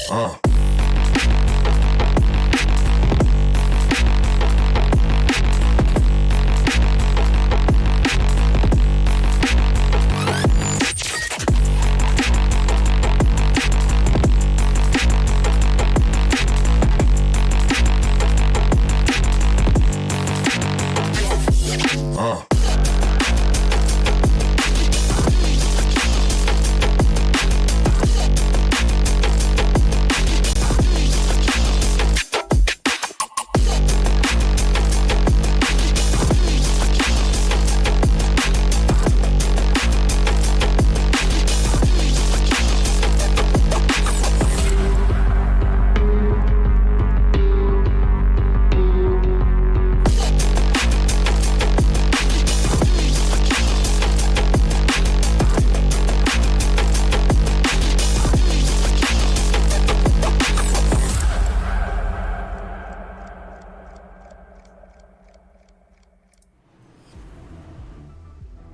Uh.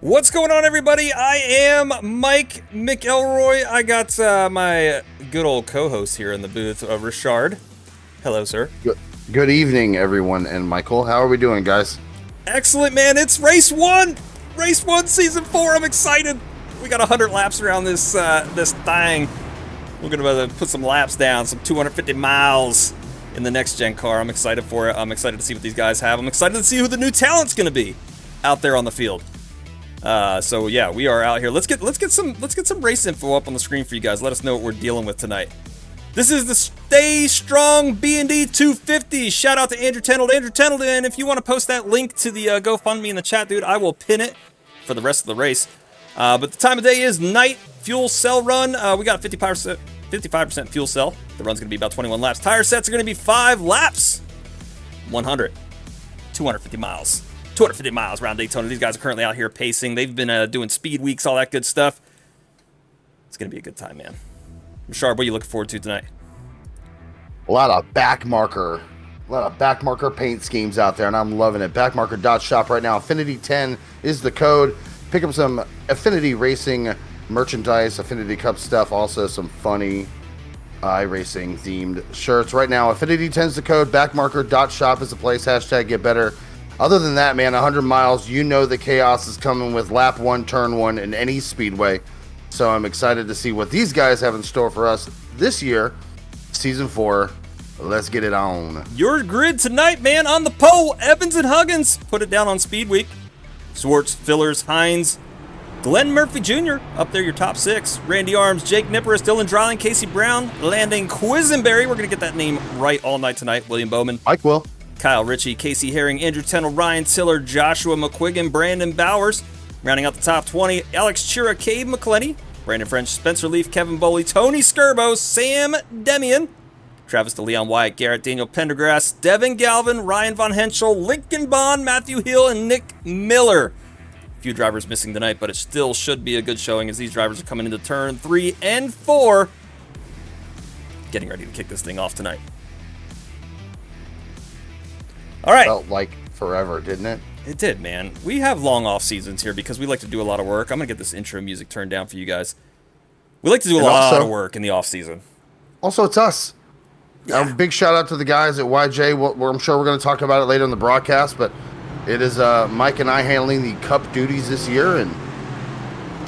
What's going on, everybody? I am Mike McElroy. I got my good old co-host here in the booth, Richard. Hello, sir. Good evening, everyone, and Michael. How are we doing, guys? Excellent, man. It's race one, season 4. I'm excited. We got 100 laps around this thing. We're gonna put some laps down, some 250 miles in the next gen car. I'm excited for it. I'm excited to see what these guys have. I'm excited to see who the new talent's gonna be out there on the field. So yeah, we are out here. Let's get some race info up on the screen for you guys. Let us know what we're dealing with tonight. This is the Stay Strong B&D 250. Shout out to Andrew Tendleton. If you want to post that link to the GoFundMe in the chat, dude, I will pin it for the rest of the race. But the time of day is night fuel cell run. We got 55% fuel cell. The run's gonna be about 21 laps. Tire sets are gonna be 5 laps. 250 miles. 250 miles around Daytona. These guys are currently out here pacing. They've been doing speed weeks, all that good stuff. It's going to be a good time, man. Richard, what are you looking forward to tonight? A lot of back marker paint schemes out there, and I'm loving it. Backmarker.shop right now. Affinity 10 is the code. Pick up some Affinity Racing merchandise, Affinity Cup stuff, also some funny iRacing themed shirts. Right now, Affinity 10 is the code. Backmarker.shop is the place. Hashtag get better. Other than that, man, 100 miles, you know the chaos is coming with lap 1, turn 1 in any speedway. So I'm excited to see what these guys have in store for us this year, season 4. Let's get it on. Your grid tonight, man, on the pole. Evans and Huggins put it down on Speed Week. Swartz, Fillers, Hines, Glenn Murphy Jr. up there, your top 6. Randy Arms, Jake Nipperis, Dylan Dryling, Casey Brown, Landon Quisenberry. We're going to get that name right all night tonight. William Bowman. Mike will. Kyle Ritchie, Casey Herring, Andrew Tennell, Ryan Tiller, Joshua McQuiggan, Brandon Bowers. Rounding out the top 20, Alex Chira, Cade McClenny, Brandon French, Spencer Leaf, Kevin Bowley, Tony Skirbo, Sam Demian, Travis DeLeon Wyatt, Garrett Daniel Pendergrass, Devin Galvin, Ryan Von Henschel, Lincoln Bond, Matthew Hill, and Nick Miller. A few drivers missing tonight, but it still should be a good showing as these drivers are coming into turn 3 and 4. Getting ready to kick this thing off tonight. All right. Felt like forever, didn't it? It did, man. We have long off seasons here because we like to do a lot of work. I'm going to get this intro music turned down for you guys. We like to do a lot of work in the off season. Also, it's us. Yeah. A big shout out to the guys at YJ. I'm sure we're going to talk about it later in the broadcast, but it is Mike and I handling the cup duties this year, and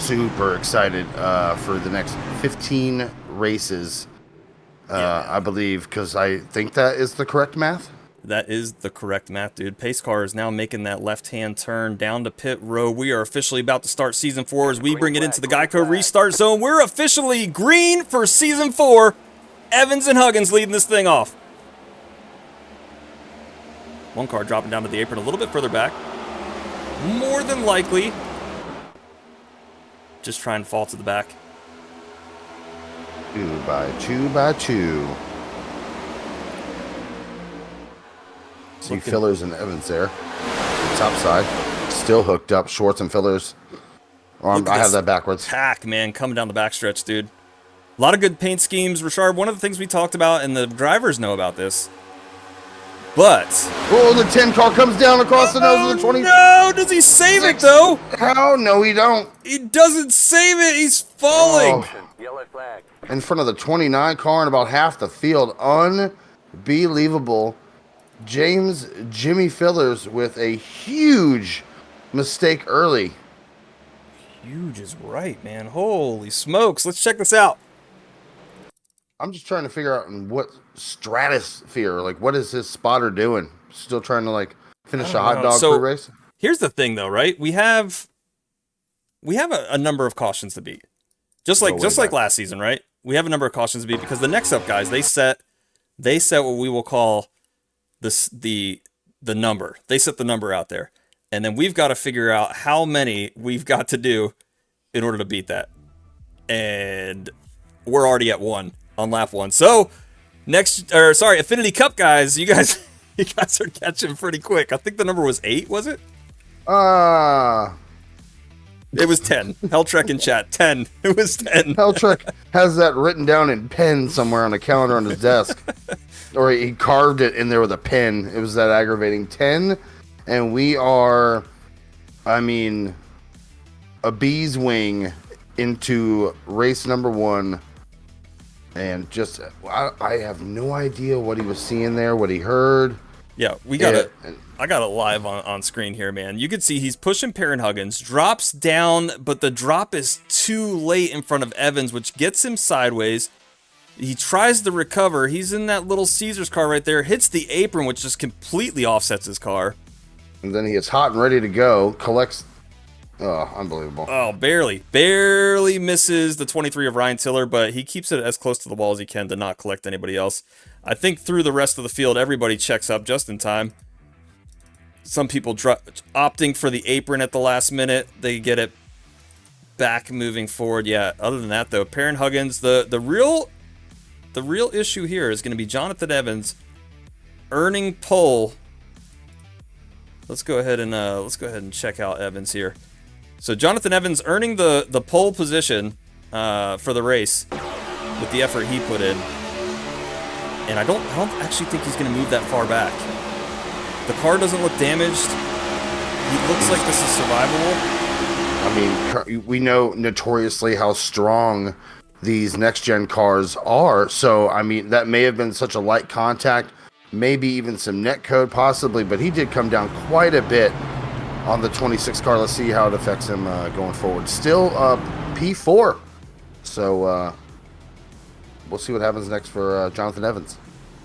super excited for the next 15 races, I believe, because I think that is the correct math. That is the correct math, dude. Pace car is now making that left-hand turn down to pit row. We are officially about to start season 4 as we bring it into the Geico restart zone. We're officially green for season 4. Evans and Huggins leading this thing off. One car dropping down to the apron a little bit further back. More than likely, just trying to fall to the back. 2 by 2 by 2. See Fillers and Evans there. The top side. Still hooked up. Schwartz and Fillers. I have that backwards. Pack, man, coming down the backstretch, dude. A lot of good paint schemes. Richard, one of the things we talked about, and the drivers know about this, but... Oh, the 10 car comes down across the nose of the 20. No, does he save it, though? How? No, he don't. He doesn't save it. He's falling. Oh. Yellow flag. in front of the 29 car and about half the field. Unbelievable. James Jimmy Fillers with a huge mistake early. Huge is right, man. Holy smokes. Let's check this out. I'm just trying to figure out in what stratosphere, like what is his spotter doing? Still trying to like finish a hot dog pre-race? Here's the thing though, right? We have a number of cautions to beat. Just like last season, right? We have a number of cautions to beat because the next up guys, they set what we will call the number. They set the number out there. And then we've got to figure out how many we've got to do in order to beat that. And we're already at 1 on lap 1. So Affinity Cup guys, you guys are catching pretty quick. I think the number was 8, was it? It was 10. Helltrek in chat, 10. It was 10. Helltrek has that written down in pen somewhere on a calendar on his desk. Or he carved it in there with a pen. It was that aggravating. 10, and we are, I mean, a bee's wing into race number 1. And just, I have no idea what he was seeing there, what he heard. Yeah, I got it live on screen here, man. You can see he's pushing Perrin Huggins, drops down, but the drop is too late in front of Evans, which gets him sideways. He tries to recover. He's in that little Caesar's car right there, hits the apron, which just completely offsets his car. And then he gets hot and ready to go, collects. Oh, unbelievable. Oh, barely misses the 23 of Ryan Tiller, but he keeps it as close to the wall as he can to not collect anybody else. I think through the rest of the field, everybody checks up just in time. Some people opting for the apron at the last minute. They get it back moving forward. Yeah, other than that, though, Perrin Huggins, the real issue here is going to be Jonathan Evans earning pole. Let's go ahead and check out Evans here. So Jonathan Evans earning the pole position for the race with the effort he put in. And I don't actually think he's going to move that far back. The car doesn't look damaged. He looks like this is survivable. I mean, we know notoriously how strong these next-gen cars are. So, I mean, that may have been such a light contact, maybe even some net code possibly, but he did come down quite a bit on the 26 car. Let's see how it affects him going forward. Still P4. So, we'll see what happens next for Jonathan Evans.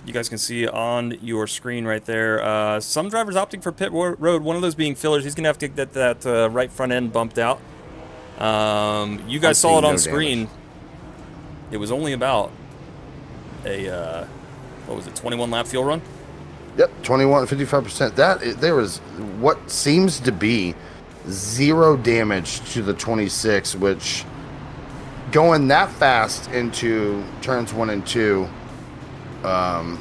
You guys can see on your screen right there, some drivers opting for pit road, one of those being Fillers. He's going to have to get that right front end bumped out. You guys saw it on screen. Damage. It was only about a, 21 lap fuel run? Yep, 21, 55%. There was what seems to be 0 damage to the 26, which going that fast into turns 1 and 2, or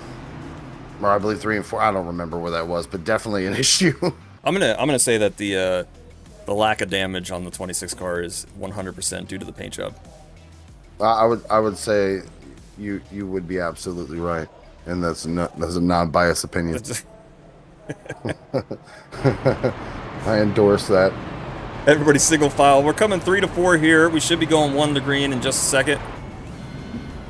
I believe 3 and 4. I don't remember where that was, but definitely an issue. I'm gonna say that the lack of damage on the 26 car is 100% due to the paint job. I would say you would be absolutely right, and that's a non-biased opinion. I endorse that. Everybody single file. We're coming 3 to 4 here. We should be going 1 to green in just a second.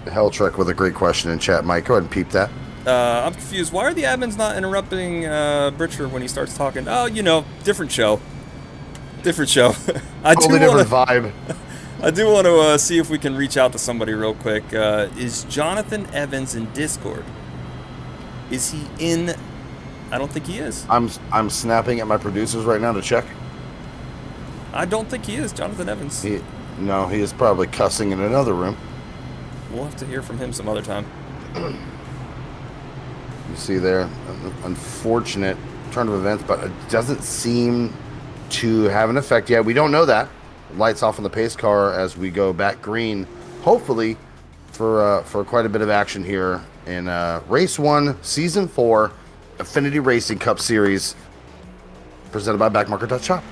Helltrek with a great question in chat. Mike, go ahead and peep that. I'm confused. Why are the admins not interrupting Britcher when he starts talking? Oh, different show. Different show. Totally different vibe. I do want to see if we can reach out to somebody real quick. Is Jonathan Evans in Discord? Is he in? I don't think he is. I'm snapping at my producers right now to check. I don't think he is, Jonathan Evans. He is probably cussing in another room. We'll have to hear from him some other time. You see there, an unfortunate turn of events, but it doesn't seem to have an effect yet. We don't know that. Lights off on the pace car as we go back green, hopefully for quite a bit of action here in Race 1, Season 4, Affinity Racing Cup Series, presented by Backmarker.shop.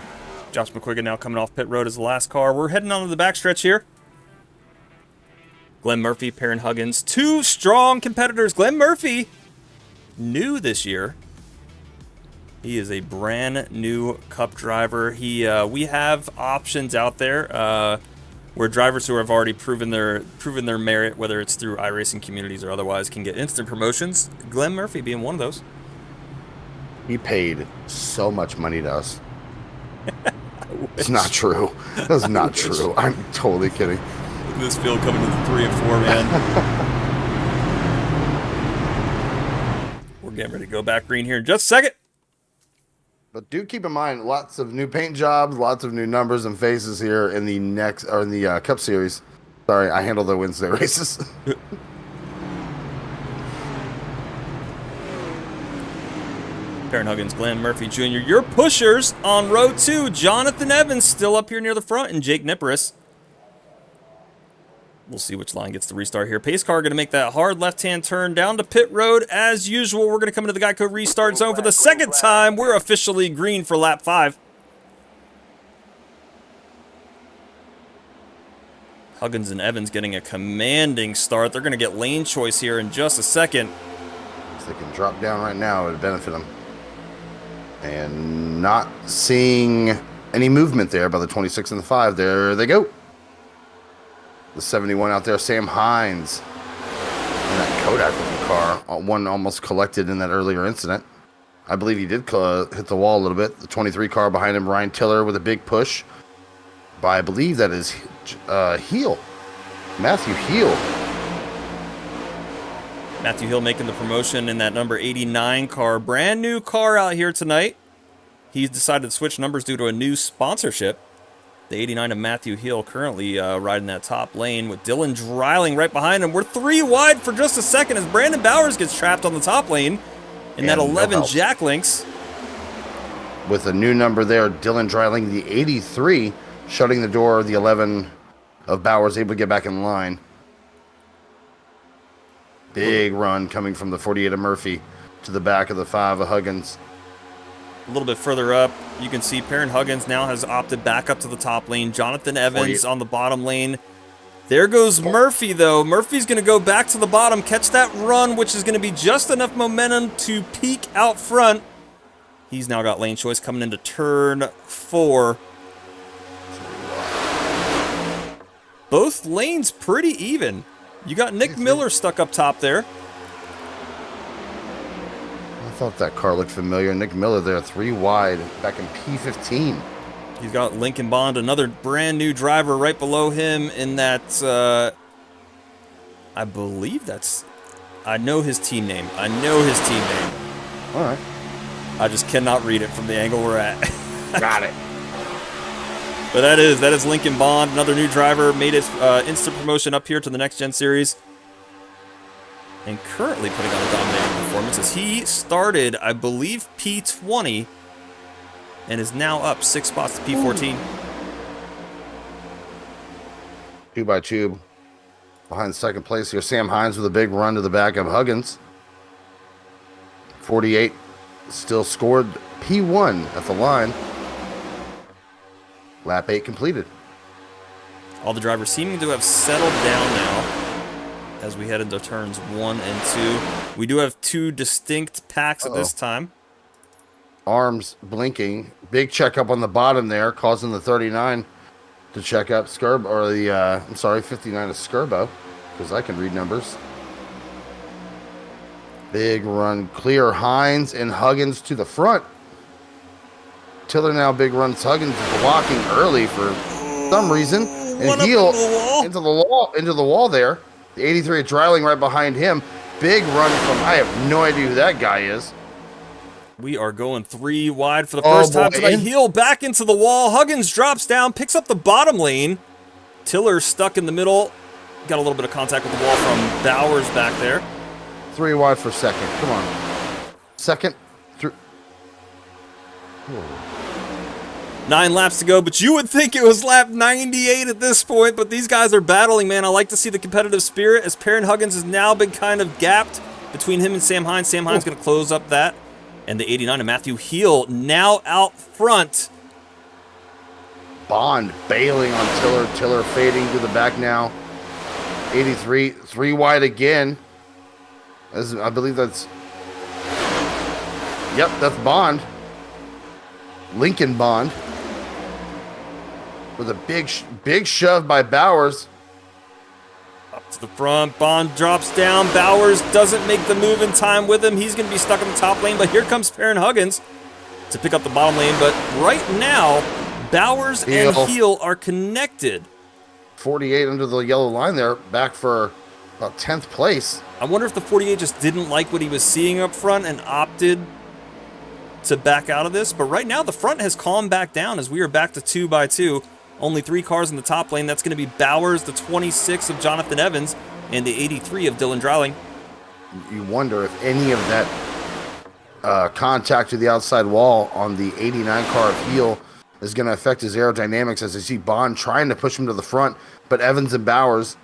Josh McQuiggan now coming off pit road as the last car. We're heading on to the backstretch here. Glenn Murphy, Perrin Huggins, 2 strong competitors. Glenn Murphy, new this year. He is a brand new Cup driver. We have options out there. where drivers who have already proven their merit, whether it's through iRacing communities or otherwise, can get instant promotions. Glenn Murphy being one of those. He paid so much money to us. It's not true. That's not true. I'm totally kidding. Look at this field coming into 3 and 4, man. We're getting ready to go back green here in just a second. But do keep in mind, lots of new paint jobs, lots of new numbers and faces here in the Cup Series. Sorry, I handle the Wednesday races. Perrin Huggins, Glenn Murphy Jr., your pushers on row 2. Jonathan Evans still up here near the front, and Jake Nipperis. We'll see which line gets the restart here. Pace car going to make that hard left-hand turn down to pit road. As usual, we're going to come into the Geico restart zone for the second time. We're officially green for lap 5. Huggins and Evans getting a commanding start. They're going to get lane choice here in just a second. If they can drop down right now, it would benefit them. And not seeing any movement there by the 26 and the 5. There they go. The 71 out there, Sam Hines. And that Kodak car, one almost collected in that earlier incident. I believe he did hit the wall a little bit. The 23 car behind him, Ryan Tiller with a big push. By, I believe that is Heel. Matthew Heel. Matthew Hill making the promotion in that number 89 car. Brand new car out here tonight. He's decided to switch numbers due to a new sponsorship. The 89 of Matthew Hill currently riding that top lane with Dylan Dreiling right behind him. We're 3 wide for just a second as Brandon Bowers gets trapped on the top lane in that 11 Jack Links. With a new number there, Dylan Dreiling, the 83, shutting the door. The 11 of Bowers able to get back in line. Big run coming from the 48 of Murphy to the back of the 5 of Huggins. A little bit further up, you can see Perrin Huggins now has opted back up to the top lane. Jonathan Evans on the bottom lane. There goes Murphy, though. Murphy's going to go back to the bottom, catch that run, which is going to be just enough momentum to peak out front. He's now got lane choice coming into turn 4. Both lanes pretty even. You got Nick Miller stuck up top there. I thought that car looked familiar. Nick Miller there, 3 wide, back in P15. He's got Lincoln Bond, another brand new driver right below him in that, I believe that's, I know his team name. All right. I just cannot read it from the angle we're at. Got it. But that is Lincoln Bond, another new driver, made his instant promotion up here to the Next Gen Series. And currently putting on a dominating performance as he started, I believe, P20 and is now up 6 spots to P14. 2 by 2 behind second place here. Sam Hines with a big run to the back of Huggins. 48 still scored P1 at the line. Lap 8 completed. All the drivers seeming to have settled down now as we head into turns 1 and 2. We do have 2 distinct packs at this time. Arms blinking. Big checkup on the bottom there, causing the 39 to check up. 59 of Skirbo, because I can read numbers. Big run clear. Hines and Huggins to the front. Tiller now big runs. Huggins blocking early for some reason. And Heel into the wall there. The 83 of Dreiling right behind him. Big run from, I have no idea who that guy is. We are going 3 wide for the first time tonight. Heel back into the wall. Huggins drops down, picks up the bottom lane. Tiller stuck in the middle. Got a little bit of contact with the wall from Bowers back there. 3 wide for second. Come on. Second. Through. 9 laps to go, but you would think it was lap 98 at this point, but these guys are battling, man. I like to see the competitive spirit as Perrin Huggins has now been kind of gapped between him and Sam Hines. Sam Hines going to close up that. And the 89 of Matthew Heel now out front. Bond bailing on Tiller. Tiller fading to the back now. 83, 3 wide again. I believe that's... Yep, that's Bond. Lincoln Bond. with a big shove by Bowers. Up to the front, Bond drops down. Bowers doesn't make the move in time with him. He's going to be stuck in the top lane, but here comes Farron Huggins to pick up the bottom lane. But right now, Bowers and Heel are connected. 48 under the yellow line there, back for about 10th place. I wonder if the 48 just didn't like what he was seeing up front and opted to back out of this. But right now, the front has calmed back down as we are back to 2x2. Only 3 cars in the top lane. That's going to be Bowers, the 26 of Jonathan Evans, and the 83 of Dylan Dreiling. You wonder if any of that contact to the outside wall on the 89 car of Heel is going to affect his aerodynamics, as I see Bond trying to push him to the front, but Evans and Bowers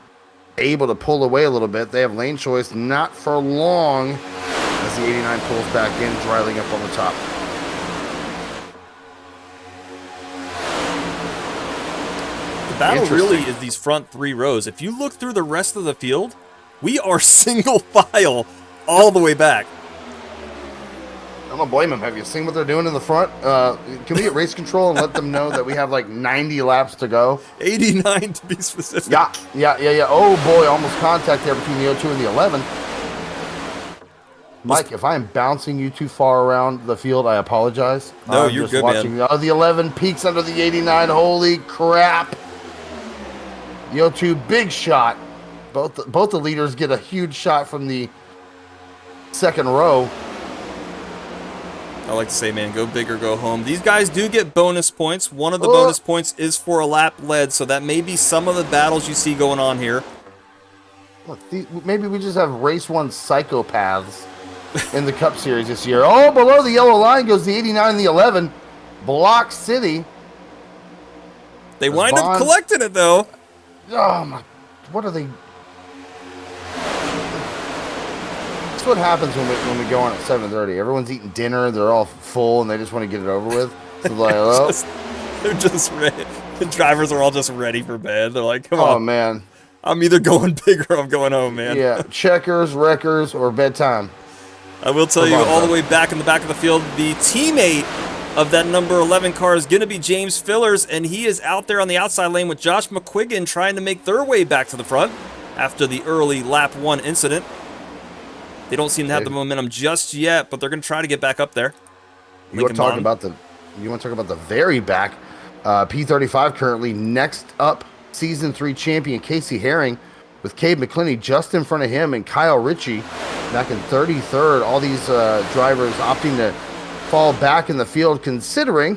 able to pull away a little bit. They have lane choice, not for long, as the 89 pulls back in, Dreiling up on the top. The battle really is these front 3 rows. If you look through the rest of the field, we are single file all the way back. I don't blame them. Have you seen what they're doing in the front? Can we get race control and let them know that we have like 90 laps to go? 89 to be specific. Yeah. Oh boy, almost contact there between the 02 and the 11. Mike, if I am bouncing you too far around the field, I apologize. No, you're good, man. The 11 peaks under the 89. Holy crap. The 02, big shot. Both the leaders get a huge shot from the second row. I like to say, man, go big or go home. These guys do get bonus points. One of the bonus points is for a lap led, so that may be some of the battles you see going on here. Look, maybe we just have race 1 psychopaths in the Cup Series this year. Oh, below the yellow line goes the 89 and the 11. Block City. They wind up collecting it, though. Oh, my. What are they? That's what happens when we go on at 7:30. Everyone's eating dinner. They're all full, and they just want to get it over with. So they're like, oh. They're just ready. The drivers are all just ready for bed. They're like, come on. Oh, man. I'm either going big or I'm going home, man. Yeah, checkers, wreckers, or bedtime. I will tell you, all the way back in the back of the field, the teammate of that number 11 car is going to be James Fillers, and he is out there on the outside lane with Josh McQuiggan trying to make their way back to the front after the early lap 1 incident. They don't seem to have the momentum just yet, but they're going to try to get back up there. You want to talk about the very back? P35 currently next up, Season 3 champion Casey Herring, with Cade McClinney just in front of him, and Kyle Ritchie back in 33rd. All these drivers opting to fall back in the field, considering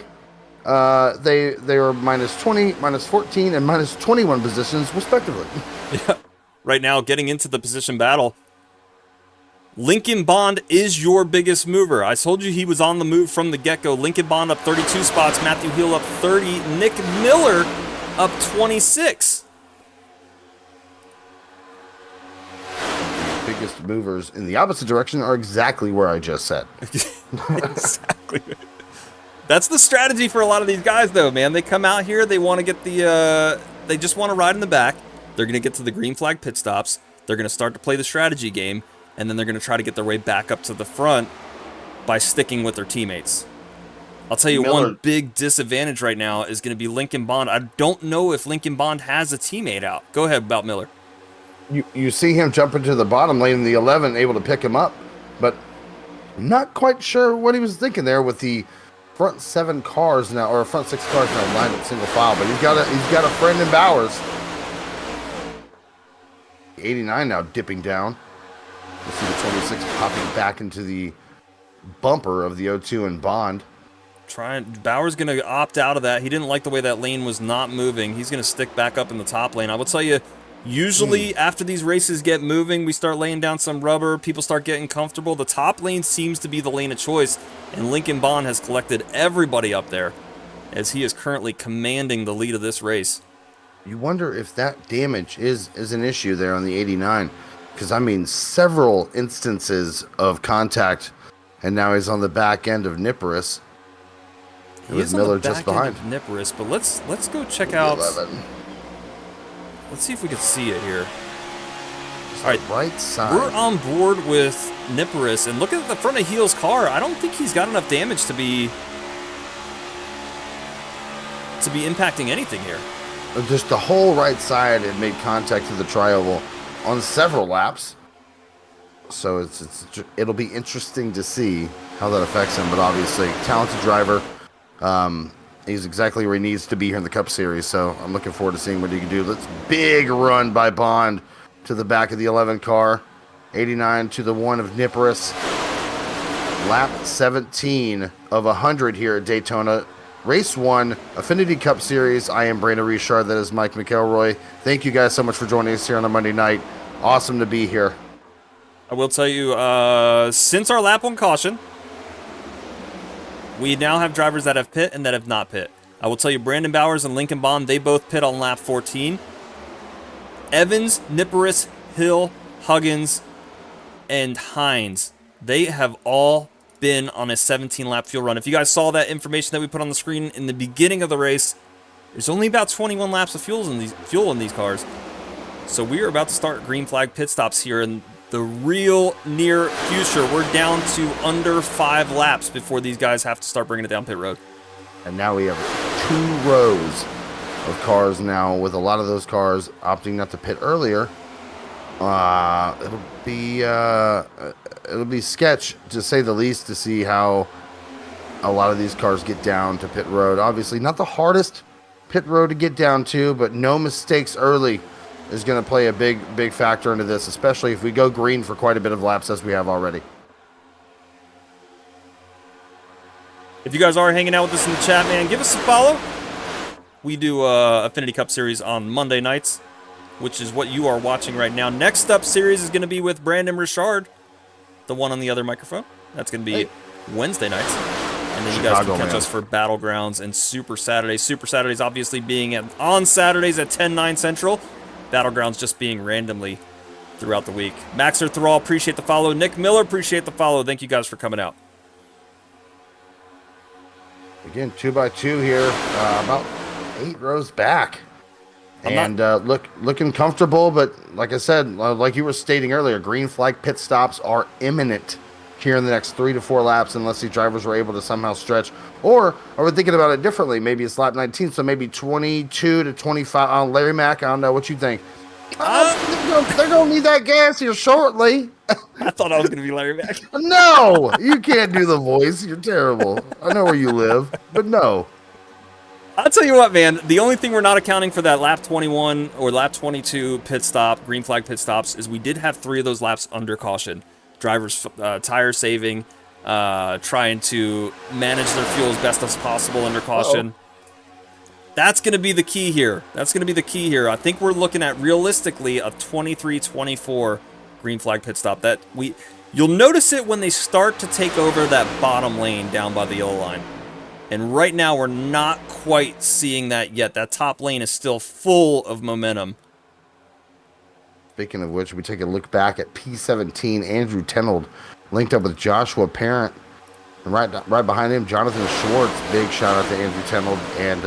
they were minus 20, minus 14, and minus 21 positions, respectively. Yeah. Right now, getting into the position battle, Lincoln Bond is your biggest mover. I told you he was on the move from the get-go. Lincoln Bond up 32 spots, Matthew Hill up 30, Nick Miller up 26. Biggest movers in the opposite direction are exactly where I just said. Exactly. That's the strategy for a lot of these guys, though, man. They come out here, they want to get the, they just want to ride in the back. They're going to get to the green flag pit stops. They're going to start to play the strategy game, and then they're going to try to get their way back up to the front by sticking with their teammates. I'll tell you, one big disadvantage right now is going to be Lincoln Bond. I don't know if Lincoln Bond has a teammate out. Go ahead about Miller. You see him jump into the bottom lane in the 11, able to pick him up, but I'm not quite sure what he was thinking there with the front 7 cars now, or front 6 cars now lined up single file. But he's got a friend in Bowers. 89 now dipping down. You see the 26 popping back into the bumper of the 02 and Bond. Bauer's going to opt out of that. He didn't like the way that lane was not moving. He's going to stick back up in the top lane. I will tell you, usually after these races get moving, we start laying down some rubber. People start getting comfortable. The top lane seems to be the lane of choice, and Lincoln Bond has collected everybody up there as he is currently commanding the lead of this race. You wonder if that damage is an issue there on the 89. Because, I mean, several instances of contact, and now he's on the back end of Nippers. He is Miller on the back end of Nippers, but let's go check out. 11. Let's see if we can see it here. All right, right side. We're on board with Nippers, and look at the front of Heel's car. I don't think he's got enough damage to be to be impacting anything here. Just the whole right side had made contact to the tri-oval on several laps. So it'll be interesting to see how that affects him. But obviously, talented driver. He's exactly where he needs to be here in the Cup Series. So I'm looking forward to seeing what he can do. That's big run by Bond to the back of the 11 car. 89 to the 1 of Nippers. Lap 17 of 100 here at Daytona. Race 1, Affinity Cup Series. I am Brandon Richard. That is Mike McElroy. Thank you guys so much for joining us here on a Monday night. Awesome to be here. I will tell you, since our lap 1 caution, we now have drivers that have pit and that have not pit. I will tell you, Brandon Bowers and Lincoln Bond, they both pit on lap 14. Evans, Nippers, Hill, Huggins, and Hines, they have all been on a 17-lap fuel run. If you guys saw that information that we put on the screen in the beginning of the race, there's only about 21 laps of fuel in these cars. So we are about to start green flag pit stops here in the real near future. We're down to under 5 laps before these guys have to start bringing it down pit road. And now we have 2 rows of cars now, with a lot of those cars opting not to pit earlier. It'll be sketch, to say the least, to see how a lot of these cars get down to pit road. Obviously, not the hardest pit road to get down to, but no mistakes early is going to play a big factor into this, especially if we go green for quite a bit of laps as we have already. If you guys are hanging out with us in the chat, man, give us a follow. We do Affinity Cup Series on Monday nights, which is what you are watching right now. Next up series is going to be with Brandon Richard, the one on the other microphone. That's going to be Wednesday nights. And then you guys can catch us for Battlegrounds and Super Saturdays. Super Saturdays obviously being on Saturdays at 10/9 Central. Battlegrounds just being randomly throughout the week. Maxer Thrall, appreciate the follow. Nick Miller, appreciate the follow. Thank you guys for coming out. Again, 2x2 here, about 8 rows back. And looking comfortable, but like I said, like you were stating earlier, green flag pit stops are imminent here in the next 3 to 4 laps, unless these drivers were able to somehow stretch. Or are we thinking about it differently? Maybe it's lap 19, so maybe 22 to 25. Larry Mack, I don't know what you think. They're going to need that gas here shortly. I thought I was going to be Larry Mack. No, you can't do the voice. You're terrible. I know where you live, but no. I'll tell you what, man. The only thing we're not accounting for that lap 21 or lap 22 pit stop, green flag pit stops, is we did have 3 of those laps under caution. Drivers tire saving, trying to manage their fuel as best as possible under caution. That's going to be the key here. I think we're looking at realistically a 23-24 green flag pit stop. You'll notice it when they start to take over that bottom lane down by the yellow line. And right now, we're not quite seeing that yet. That top lane is still full of momentum. Speaking of which, we take a look back at P17. Andrew Tenold linked up with Joshua Parent. And right behind him, Jonathan Schwartz. Big shout out to Andrew Tenold and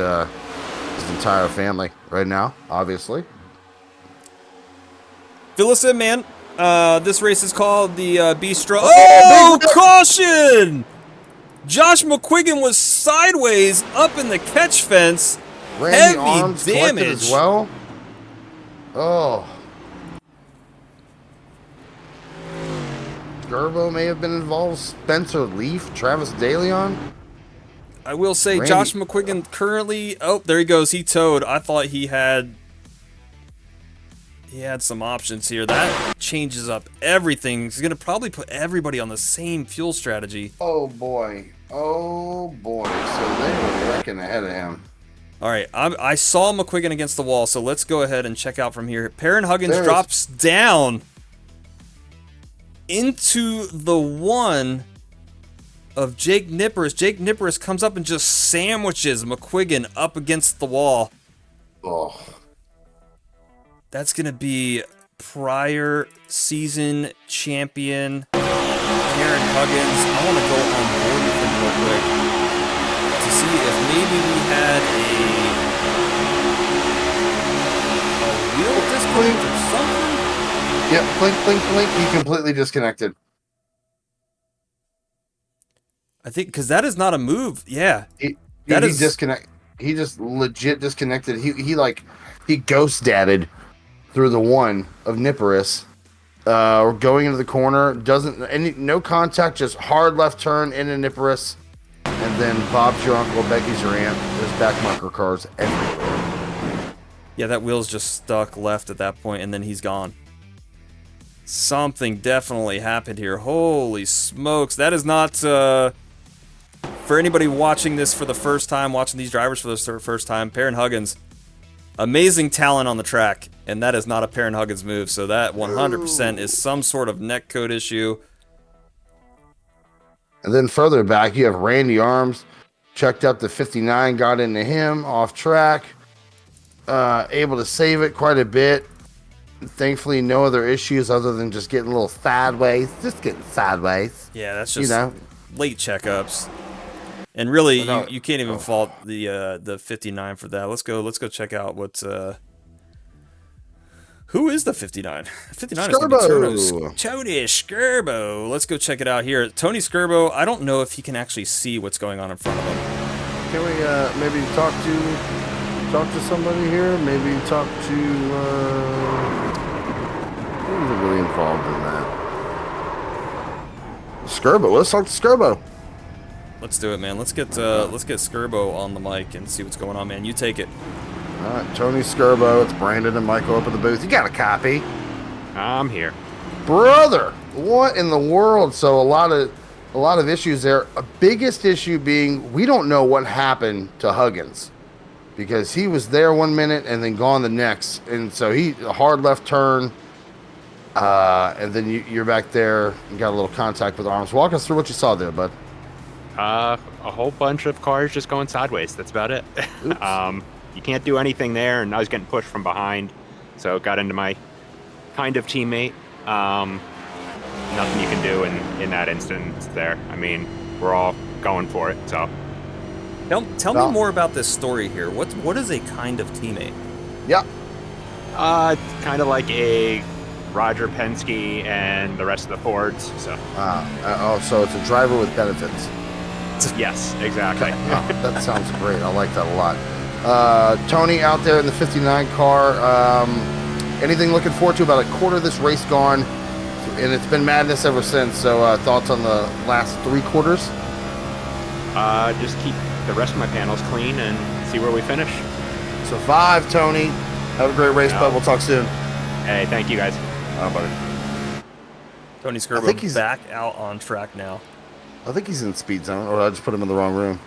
his entire family right now, obviously. Fill us in, man. This race is called the Bistro. Oh, caution! Josh McQuiggan was sideways up in the catch fence. Randy Heavy Arms damage as well. Oh. Gerbo may have been involved. Spencer Leaf, Travis DeLeon. I will say Josh McQuiggan currently... Oh, there he goes. He towed. I thought he had some options here. That changes up everything. He's going to probably put everybody on the same fuel strategy. Oh, boy. So they were wrecking ahead of him. All right. I saw McQuiggan against the wall, so let's go ahead and check out from here. Perrin Huggins drops down into the 1 of Jake Nippers. Jake Nippers comes up and just sandwiches McQuiggan up against the wall. Oh. That's going to be prior season champion Perrin Huggins. I want to go on board with him real quick to see if maybe we had a wheel disconnect or something. Yep, blink. He completely disconnected. I think because that is not a move. Yeah, he disconnect. He just legit disconnected. He ghost dadded through the one of Nippurus. Going into the corner, no contact, just hard left turn into Nippurus, and then Bob's your uncle, Becky's your aunt. There's back marker cars everywhere. Yeah, that wheel's just stuck left at that point, and then he's gone. Something definitely happened here. Holy smokes, that is not for anybody watching this for the first time, watching these drivers for the first time. Perrin Huggins, amazing talent on the track, and that is not a Perrin Huggins move, so that 100% is some sort of netcode issue. And then further back, you have Randy Arms, checked up to 59, got into him, off track, able to save it quite a bit. Thankfully, no other issues other than just getting a little sideways. Just getting sideways. Yeah, that's just late checkups. And really, you can't even fault the 59 for that. Let's go check out what's who is the 59? 59 is going to be Tony Skirbo. Let's go check it out here. Tony Skirbo, I don't know if he can actually see what's going on in front of him. Can we maybe talk to somebody here? Maybe talk to who's really involved in that? Skirbo. Let's talk to Skirbo. Let's do it, man. Let's get Skirbo on the mic and see what's going on, man. You take it. All right, Tony Skirbo. It's Brandon and Michael up in the booth. You got a copy? I'm here, brother. What in the world? So a lot of issues there. A biggest issue being we don't know what happened to Huggins because he was there 1 minute and then gone the next, and so a hard left turn, and then you're back there and got a little contact with Arms. Walk us through what you saw there, bud. a whole bunch of cars just going sideways. That's about it. You can't do anything there, and I was getting pushed from behind, so it got into my kind of teammate. Nothing you can do in that instance there. I mean, we're all going for it, so. Tell me more about this story here. What is a kind of teammate? Yeah. It's kind of like a Roger Penske and the rest of the Fords, so. So it's a driver with benefits. Yes, exactly. That sounds great. I like that a lot. Tony out there in the 59 car. Anything looking forward to? About a quarter of this race gone, and it's been madness ever since. So thoughts on the last 3 quarters? Just keep the rest of my panels clean and see where we finish. Survive, Tony. Have a great race, bud. We'll talk soon. Hey, thank you, guys. Buddy. Tony Skirbo back out on track now. I think he's in speed zone, or I just put him in the wrong room.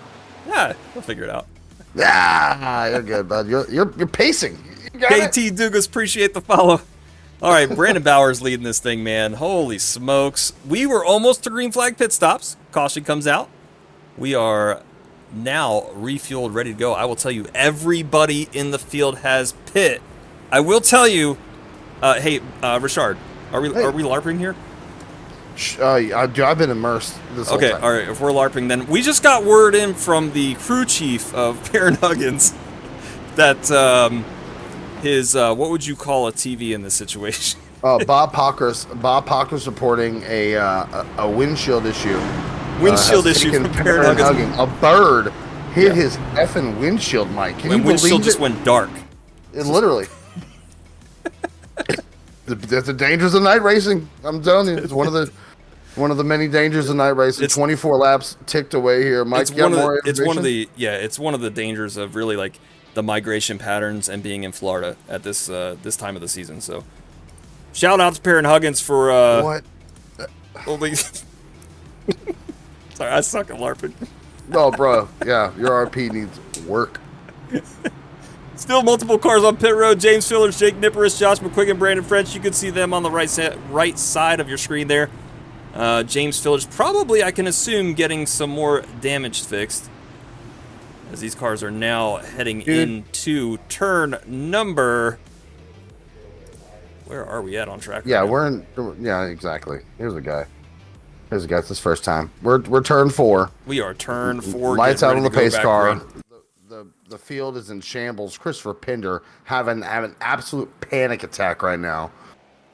Yeah, we'll figure it out. Yeah, you're good, bud. You're pacing. KT Dugas, appreciate the follow. All right, Brandon Bauer's leading this thing, man. Holy smokes. We were almost to green flag pit stops. Caution comes out. We are now refueled, ready to go. I will tell you, everybody in the field has pit. I will tell you, hey, Richard, are we LARPing here? I've been immersed this whole time. All right. If we're LARPing, then we just got word in from the crew chief of Perrin Huggins that his what would you call a TV in this situation? Bob Pocker's reporting a windshield issue. Windshield issue from Perrin Huggins. A bird hit his effing windshield, Mike. Can you believe windshield it? just went dark. It literally. That's the dangers of night racing. I'm telling you, it's one of the many dangers of night racing. 24 laps ticked away here. Mike, it's one of the dangers of really like the migration patterns and being in Florida at this time of the season. So, shout out to Perrin Huggins for what? Sorry, I suck at LARPing. No, bro. Yeah, your RP needs work. Still multiple cars on pit road. James Fillers, Jake Nippurus, Josh McQuiggan, Brandon French. You can see them on the right side of your screen there. James Fillers probably, I can assume, getting some more damage fixed, as these cars are now heading into turn number. Where are we at on track? Yeah, Yeah, exactly. Here's a guy. It's his first time. We're turn 4. We are turn 4. Lights out on the pace car. The field is in shambles. Christopher Pinder having an absolute panic attack right now.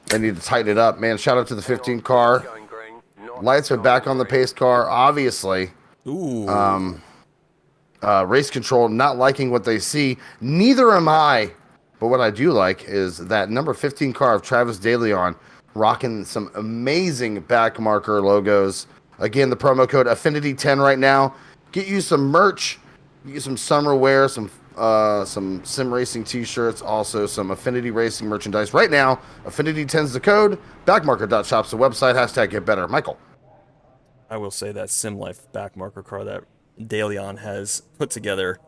They need to tighten it up, man. Shout out to the 15 car. Lights are back on the pace car, obviously. Ooh. race control, not liking what they see. Neither am I. But what I do like is that number 15 car of Travis DeLeon rocking some amazing back marker logos. Again, the promo code Affinity 10 right now. Get you some merch, get you some summer wear, some sim racing t-shirts, also some Affinity Racing merchandise. Right now, Affinity 10's the code, backmarker.shop's the website, hashtag get better. Michael. I will say that Sim Life back marker car that DeLeon has put together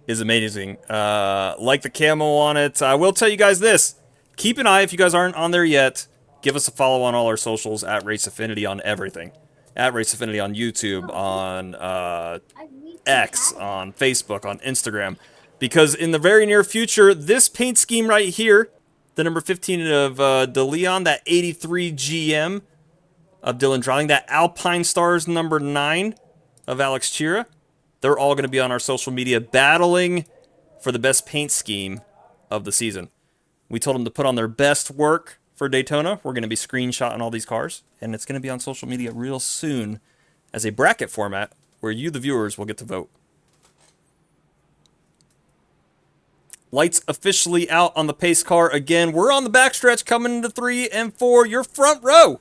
is amazing. Like the camo on it. I will tell you guys this. Keep an eye, if you guys aren't on there yet, give us a follow on all our socials at Race Affinity on everything. At Race Affinity on YouTube, on X, on Facebook, on Instagram. Because in the very near future, this paint scheme right here, the number 15 of DeLeon, that 83 GM of Dylan Drawing, that Alpine Stars number 9 of Alex Chira, they're all going to be on our social media battling for the best paint scheme of the season. We told them to put on their best work for Daytona. We're going to be screenshotting all these cars, and it's going to be on social media real soon as a bracket format where you, the viewers, will get to vote. Lights officially out on the pace car again. We're on the backstretch coming into 3 and 4. Your front row.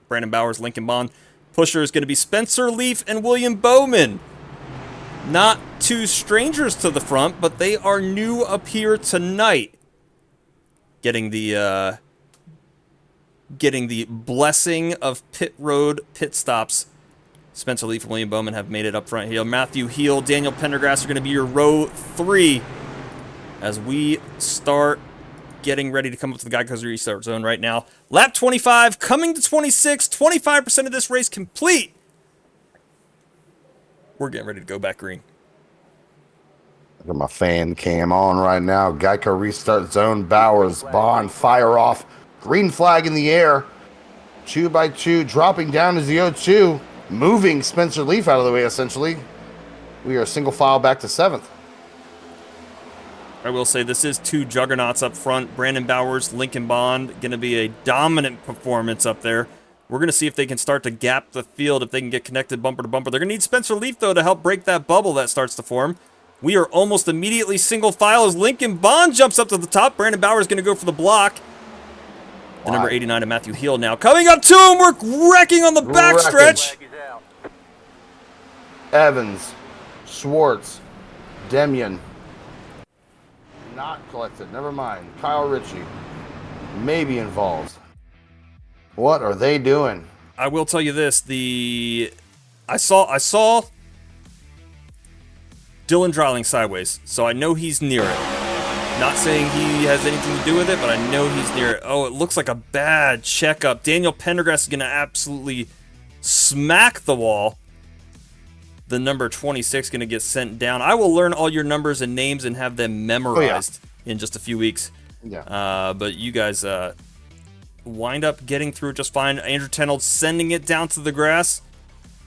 Brandon Bowers, Lincoln Bond. Pusher is going to be Spencer Leaf and William Bowman. Not two strangers to the front, but they are new up here tonight. Getting the blessing of pit road pit stops. Spencer Leaf and William Bowman have made it up front here. Matthew Heel, Daniel Pendergrass are going to be your row 3 as we start getting ready to come up to the Geico's restart zone right now. Lap 25, coming to 26, 25% of this race complete. We're getting ready to go back green. Look at my fan cam on right now. Geico restart zone. Bowers, Bond, fire off. Green flag in the air. 2 by 2, dropping down to the O2. Moving Spencer Leaf out of the way, essentially. We are single file back to 7th. I will say this is 2 juggernauts up front. Brandon Bowers, Lincoln Bond, going to be a dominant performance up there. We're going to see if they can start to gap the field, if they can get connected bumper to bumper. They're going to need Spencer Leaf, though, to help break that bubble that starts to form. We are almost immediately single file as Lincoln Bond jumps up to the top. Brandon Bowers is going to go for the block. The number 89 of Matthew Heel now. Coming up to him, we're wrecking on the backstretch. Evans, Schwartz, Demian. Not collected, never mind. Kyle Ritchie may be involved. What are they doing? I will tell you this, I saw Dylan Dreiling sideways, so I know he's near it. Not saying he has anything to do with it, but I know he's near it. Oh, it looks like a bad checkup. Daniel Pendergrass is going to absolutely smack the wall. The number 26 going to get sent down. I will learn all your numbers and names and have them memorized in just a few weeks. Yeah. But you guys wind up getting through just fine. Andrew Tenold sending it down to the grass,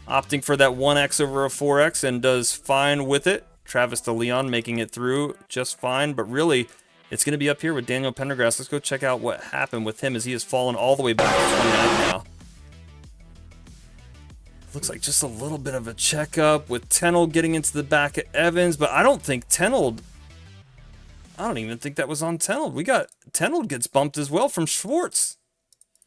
opting for that 1X over a 4X, and does fine with it. Travis DeLeon making it through just fine, but really, it's going to be up here with Daniel Pendergrass. Let's go check out what happened with him as he has fallen all the way back to 29 now. Looks like just a little bit of a checkup with Tenold getting into the back of Evans, but I don't think Tenold... I don't even think that was on Tenold. Tenold gets bumped as well from Schwartz.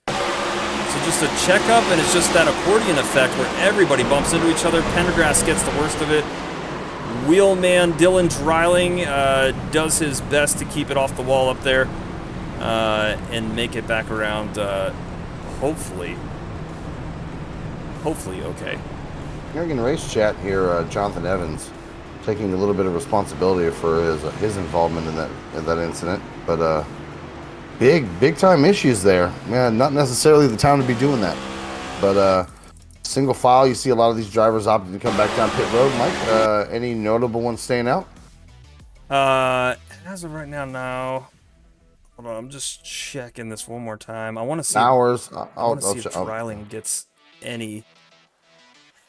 So just a checkup, and it's just that accordion effect where everybody bumps into each other. Pendergrass gets the worst of it. Wheelman Dylan Dreiling does his best to keep it off the wall up there and make it back around, hopefully okay. American Race Chat here, Jonathan Evans, taking a little bit of responsibility for his involvement in that incident, but big time issues there. Man, not necessarily the time to be doing that, but single file. You see a lot of these drivers opting to come back down pit road. Mike, any notable ones staying out? As of right now, no. Hold on, I'm just checking this one more time. I want to see. Hours. I want to see if Dreiling gets any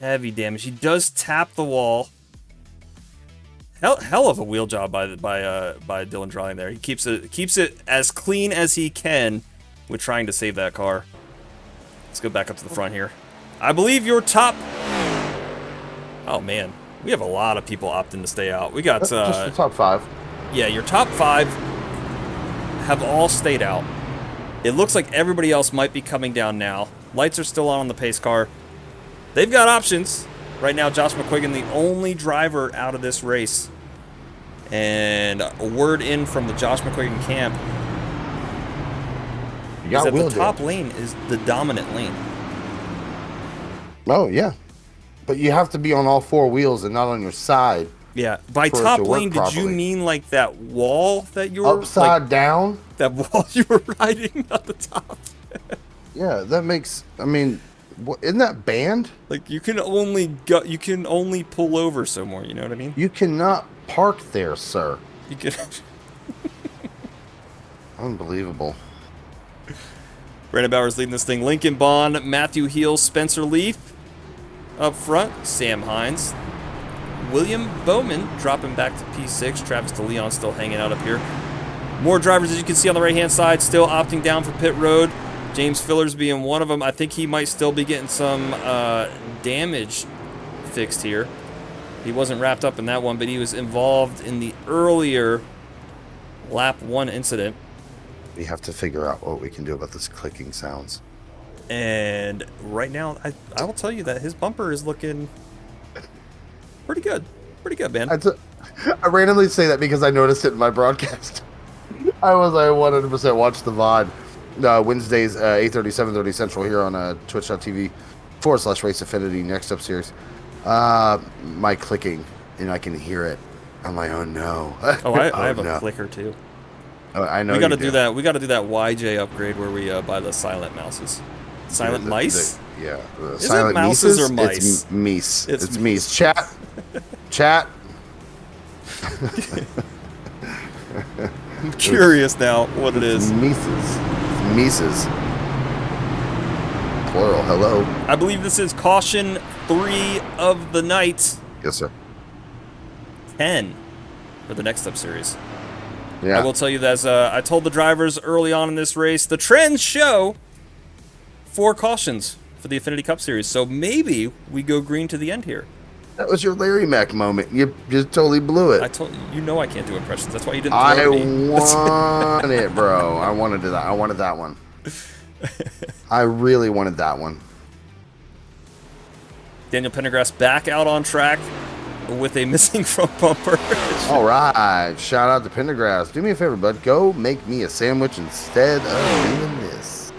heavy damage. He does tap the wall. Hell of a wheel job by Dylan Dreiling there. He keeps it as clean as he can with trying to save that car. Let's go back up to the front here. I believe your top... Oh, man. We have a lot of people opting to stay out. We got, Just the top 5. yeah, your top 5 have all stayed out. It looks like everybody else might be coming down now. Lights are still on the pace car. They've got options. Right now, Josh McQuiggan, the only driver out of this race. And a word in from the Josh McQuiggan camp is that the top lane is the dominant lane. Oh, yeah. But you have to be on all 4 wheels and not on your side. Yeah. By top lane, did you mean like that wall that you were... Upside down? That wall you were riding at the top? Yeah, that makes... I mean, isn't that banned? Like, you can only go... You can only pull over somewhere, you know what I mean? You cannot park there, sir. You can... Unbelievable. Brandon Bowers leading this thing. Lincoln Bond, Matthew Heel, Spencer Leaf up front. Sam Hines. William Bowman dropping back to P6. Travis DeLeon still hanging out up here. More drivers, as you can see on the right-hand side, still opting down for pit road. James Fillers being one of them. I think he might still be getting some damage fixed here. He wasn't wrapped up in that one, but he was involved in the earlier lap 1 incident. We have to figure out what we can do about this clicking sounds. And right now, I will tell you that his bumper is looking pretty good. Pretty good, man. I randomly say that because I noticed it in my broadcast. I 100% watched the VOD. Wednesdays, 8:30, 7:30 Central here on twitch.tv/Race Affinity Next Up Series. My clicking, and I can hear it. I'm like, oh no. Oh, I have a clicker too. I know. We got to do that. We got to do that YJ upgrade where we buy the silent mouses. Silent mice? Yeah. Is it mouses or mice? It's meese. It's meese. Chat. I'm curious now what it is. Mises. Plural. Hello. I believe this is caution 3 of the night. Yes, sir. 10 for the Next Up series. Yeah. I will tell you that, as I told the drivers early on in this race, the trends show 4 cautions for the Affinity Cup Series. So maybe we go green to the end here. That was your Larry Mac moment. You just totally blew it. I told you, know I can't do impressions. That's why you didn't. I want it, bro. I wanted that. I wanted that one. I really wanted that one. Daniel Pendergrass back out on track with a missing front bumper. All right. Shout out to Pendergrass. Do me a favor, bud. Go make me a sandwich instead of doing this.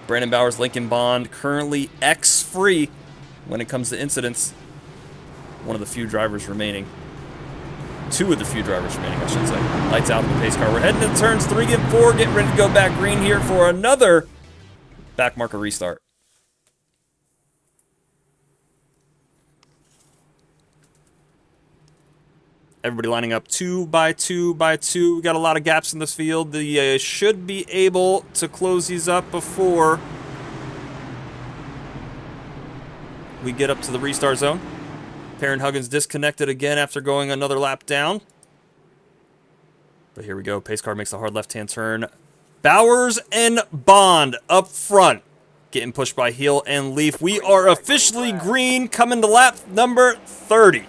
Brandon Bowers, Lincoln Bond, currently X-free when it comes to incidents. One of the few drivers remaining. 2 of the few drivers remaining, I should say. Lights out in the pace car. We're heading to turns 3 and 4, getting ready to go back green here for another back marker restart. Everybody lining up 2 by 2 by 2. We got a lot of gaps in this field. They should be able to close these up before we get up to the restart zone. Perrin Huggins disconnected again after going another lap down. But here we go. Pace car makes a hard left-hand turn. Bowers and Bond up front. Getting pushed by Heel and Leaf. We are officially green coming to lap number 30.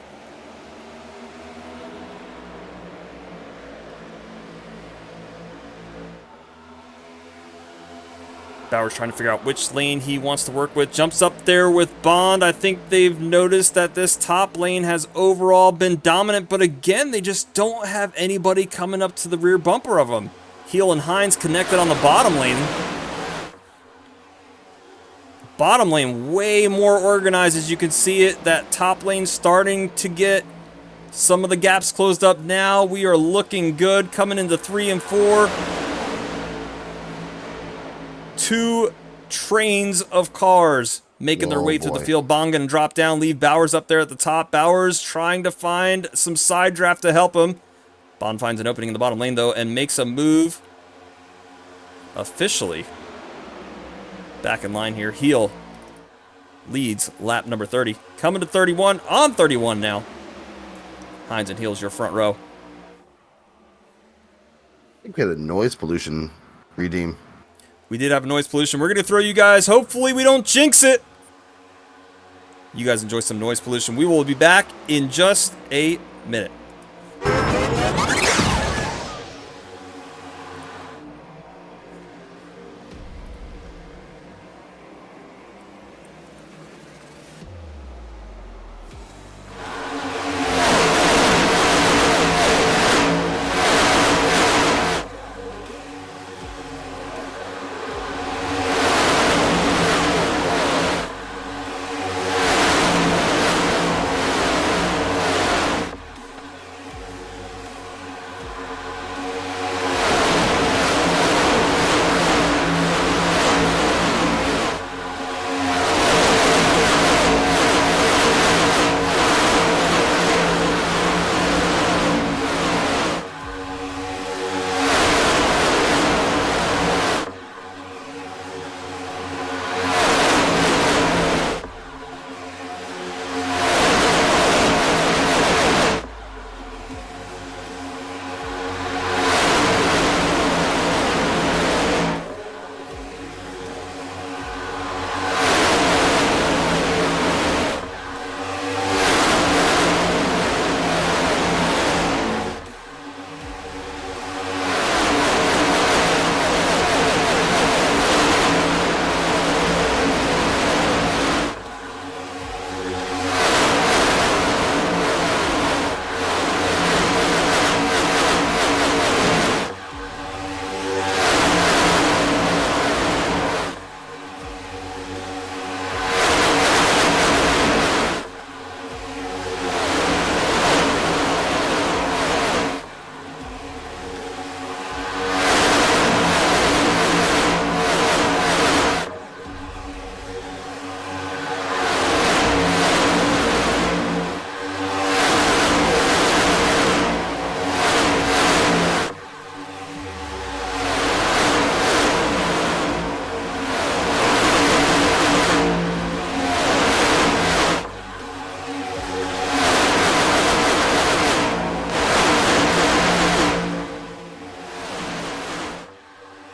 Bowers trying to figure out which lane he wants to work with. Jumps up there with Bond. I think they've noticed that this top lane has overall been dominant, but again, they just don't have anybody coming up to the rear bumper of them. Heel and Hines connected on the bottom lane. Bottom lane way more organized, as you can see it. That top lane starting to get some of the gaps closed up now. We are looking good coming into 3 and 4. 2 trains of cars making their way through the field. Bond gonna drop down, leave Bowers up there at the top. Bowers trying to find some side draft to help him. Bond finds an opening in the bottom lane, though, and makes a move officially. Back in line here. Heel leads lap number 30. Coming to 31, on 31 now. Hines and Heel's your front row. I think we had a noise pollution redeem. We did have noise pollution. We're going to throw you guys. Hopefully we don't jinx it. You guys enjoy some noise pollution. We will be back in just a minute.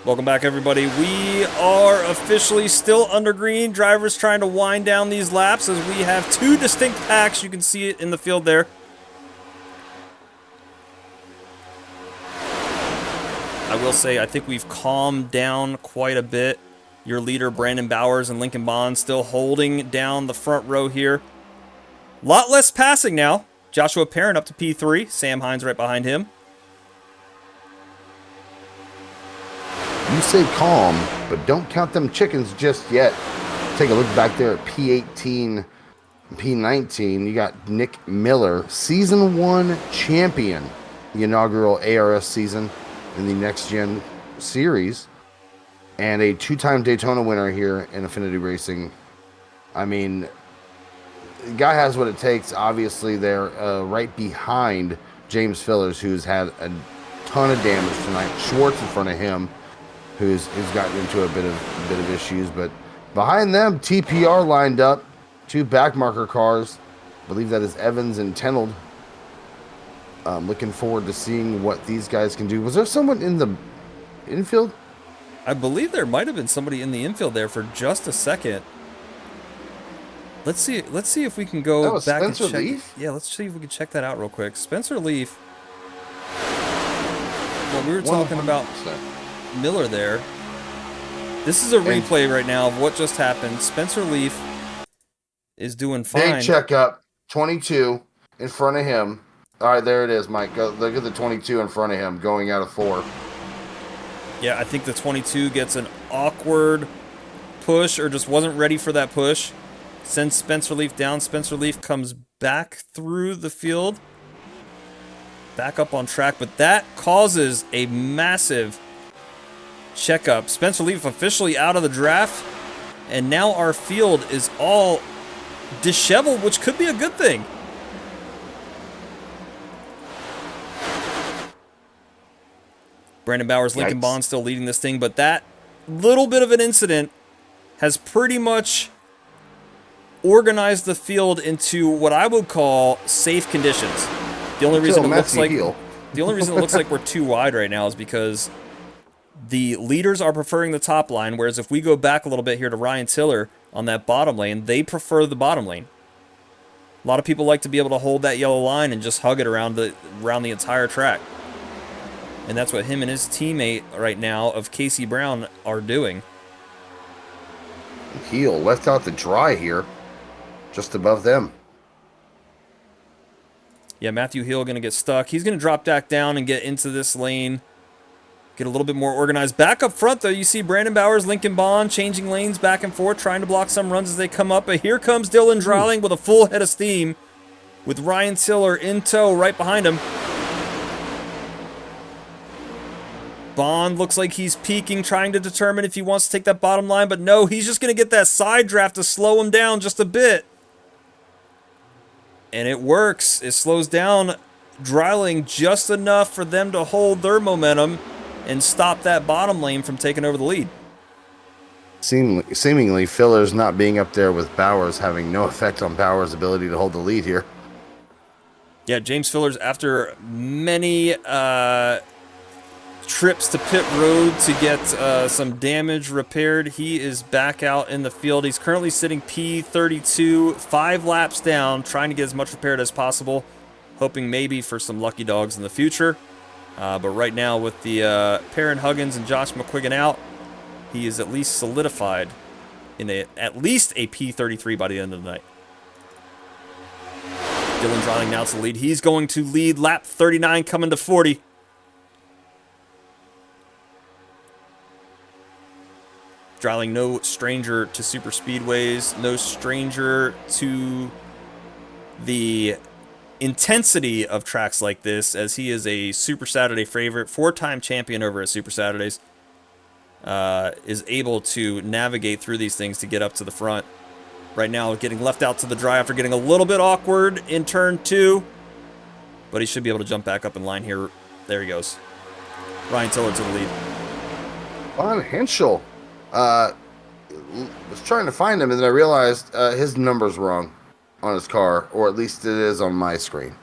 Welcome back, everybody. We are officially still under green. Drivers trying to wind down these laps as we have two distinct packs. You can see it in the field there. I will say, I think we've calmed down quite a bit. Your leader, Brandon Bowers and Lincoln Bond, still holding down the front row here. A lot less passing now. Joshua Perrin up to P3. Sam Hines right behind him. You say calm, but don't count them chickens just yet. Take a look back there at P18, P19. You got Nick Miller, Season 1 champion, the inaugural ARS season in the Next Gen Series, and a two-time Daytona winner here in Affinity Racing. I mean, the guy has what it takes. Obviously, they're right behind James Fillers, who's had a ton of damage tonight. Schwartz in front of him, who's gotten into a bit of issues, but behind them, TPR lined up, two backmarker cars. I believe that is Evans and Tenold. Looking forward to seeing what these guys can do. Was there someone in the infield? I believe there might have been somebody in the infield there for just a second. Let's see if we can go back Spencer and check. Leaf? Yeah, let's see if we can check that out real quick. Spencer Leaf. Well, we were talking about Miller there. This is a replay right now of what just happened. Spencer Leaf is doing fine. Big checkup, 22 in front of him. All right, there it is, Mike. Go look at the 22 in front of him going out of 4. Yeah, I think the 22 gets an awkward push or just wasn't ready for that push. Sends Spencer Leaf down. Spencer Leaf comes back through the field. Back up on track, but that causes a massive checkup. Spencer Leaf officially out of the draft, and now our field is all disheveled, which could be a good thing. Brandon Bowers, Lincoln Bond still leading this thing, but that little bit of an incident has pretty much organized the field into what I would call safe conditions. The only reason it looks like we're too wide right now is because the leaders are preferring the top line, whereas if we go back a little bit here to Ryan Tiller on that bottom lane, they prefer the bottom lane. A lot of people like to be able to hold that yellow line and just hug it around the entire track. And that's what him and his teammate right now of Casey Brown are doing. Heel left out to dry here, just above them. Yeah, Matthew Hill going to get stuck. He's going to drop back down and get into this lane. Get a little bit more organized. Back up front, though, you see Brandon Bowers, Lincoln Bond changing lanes back and forth, trying to block some runs as they come up. But here comes Dylan Dreiling with a full head of steam with Ryan Tiller in tow right behind him. Bond looks like he's peeking, trying to determine if he wants to take that bottom line. But no, he's just going to get that side draft to slow him down just a bit. And it works. It slows down Dreiling just enough for them to hold their momentum and stop that bottom lane from taking over the lead. Seemingly, Fillers not being up there with Bowers having no effect on Bowers' ability to hold the lead here. Yeah, James Fillers, after many trips to pit road to get some damage repaired, he is back out in the field. He's currently sitting P32, 5 laps down, trying to get as much repaired as possible, hoping maybe for some lucky dogs in the future. But right now, with the Perrin Huggins and Josh McQuiggan out, he is at least solidified in at least a P33 by the end of the night. Dylan Dreiling now to the lead. He's going to lead lap 39 coming to 40. Dreiling, no stranger to super speedways, no stranger to the intensity of tracks like this, as he is a Super Saturday favorite, 4-time champion over at Super Saturdays, is able to navigate through these things to get up to the front. Right now, getting left out to the dry after getting a little bit awkward in turn 2, but he should be able to jump back up in line here. There he goes. Ryan Tiller to the lead. Von Henschel. Was trying to find him, and then I realized his number's wrong on his car, or at least it is on my screen.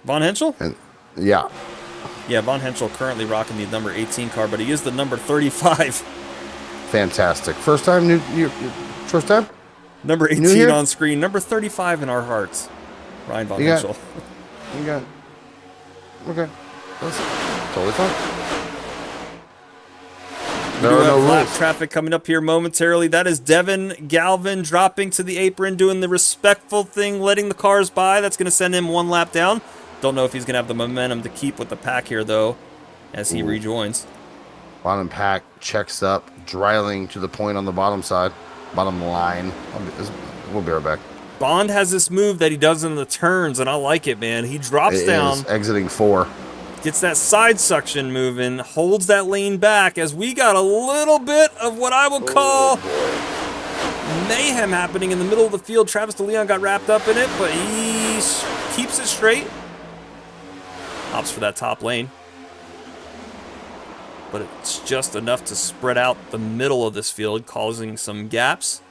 Von Henschel? And yeah. Yeah, Von Henschel currently rocking the number 18 car, but he is the number 35. Fantastic. First time? First time? Number 18 on screen, number 35 in our hearts. Ryan Von Henschel. You got. Okay. That's totally fine. We do have lap traffic coming up here momentarily. That is Devin Galvin dropping to the apron, doing the respectful thing, letting the cars by. That's going to send him 1 lap down. Don't know if he's going to have the momentum to keep with the pack here, though, as he rejoins. Bottom pack checks up, Dreiling to the point on the bottom side, bottom line. We'll be right back. Bond has this move that he does in the turns, and I like it, man. He drops down. Exiting 4. Gets that side suction moving, holds that lane back as we got a little bit of what I would call mayhem happening in the middle of the field. Travis DeLeon got wrapped up in it, but he keeps it straight. Opts for that top lane. But it's just enough to spread out the middle of this field, causing some gaps.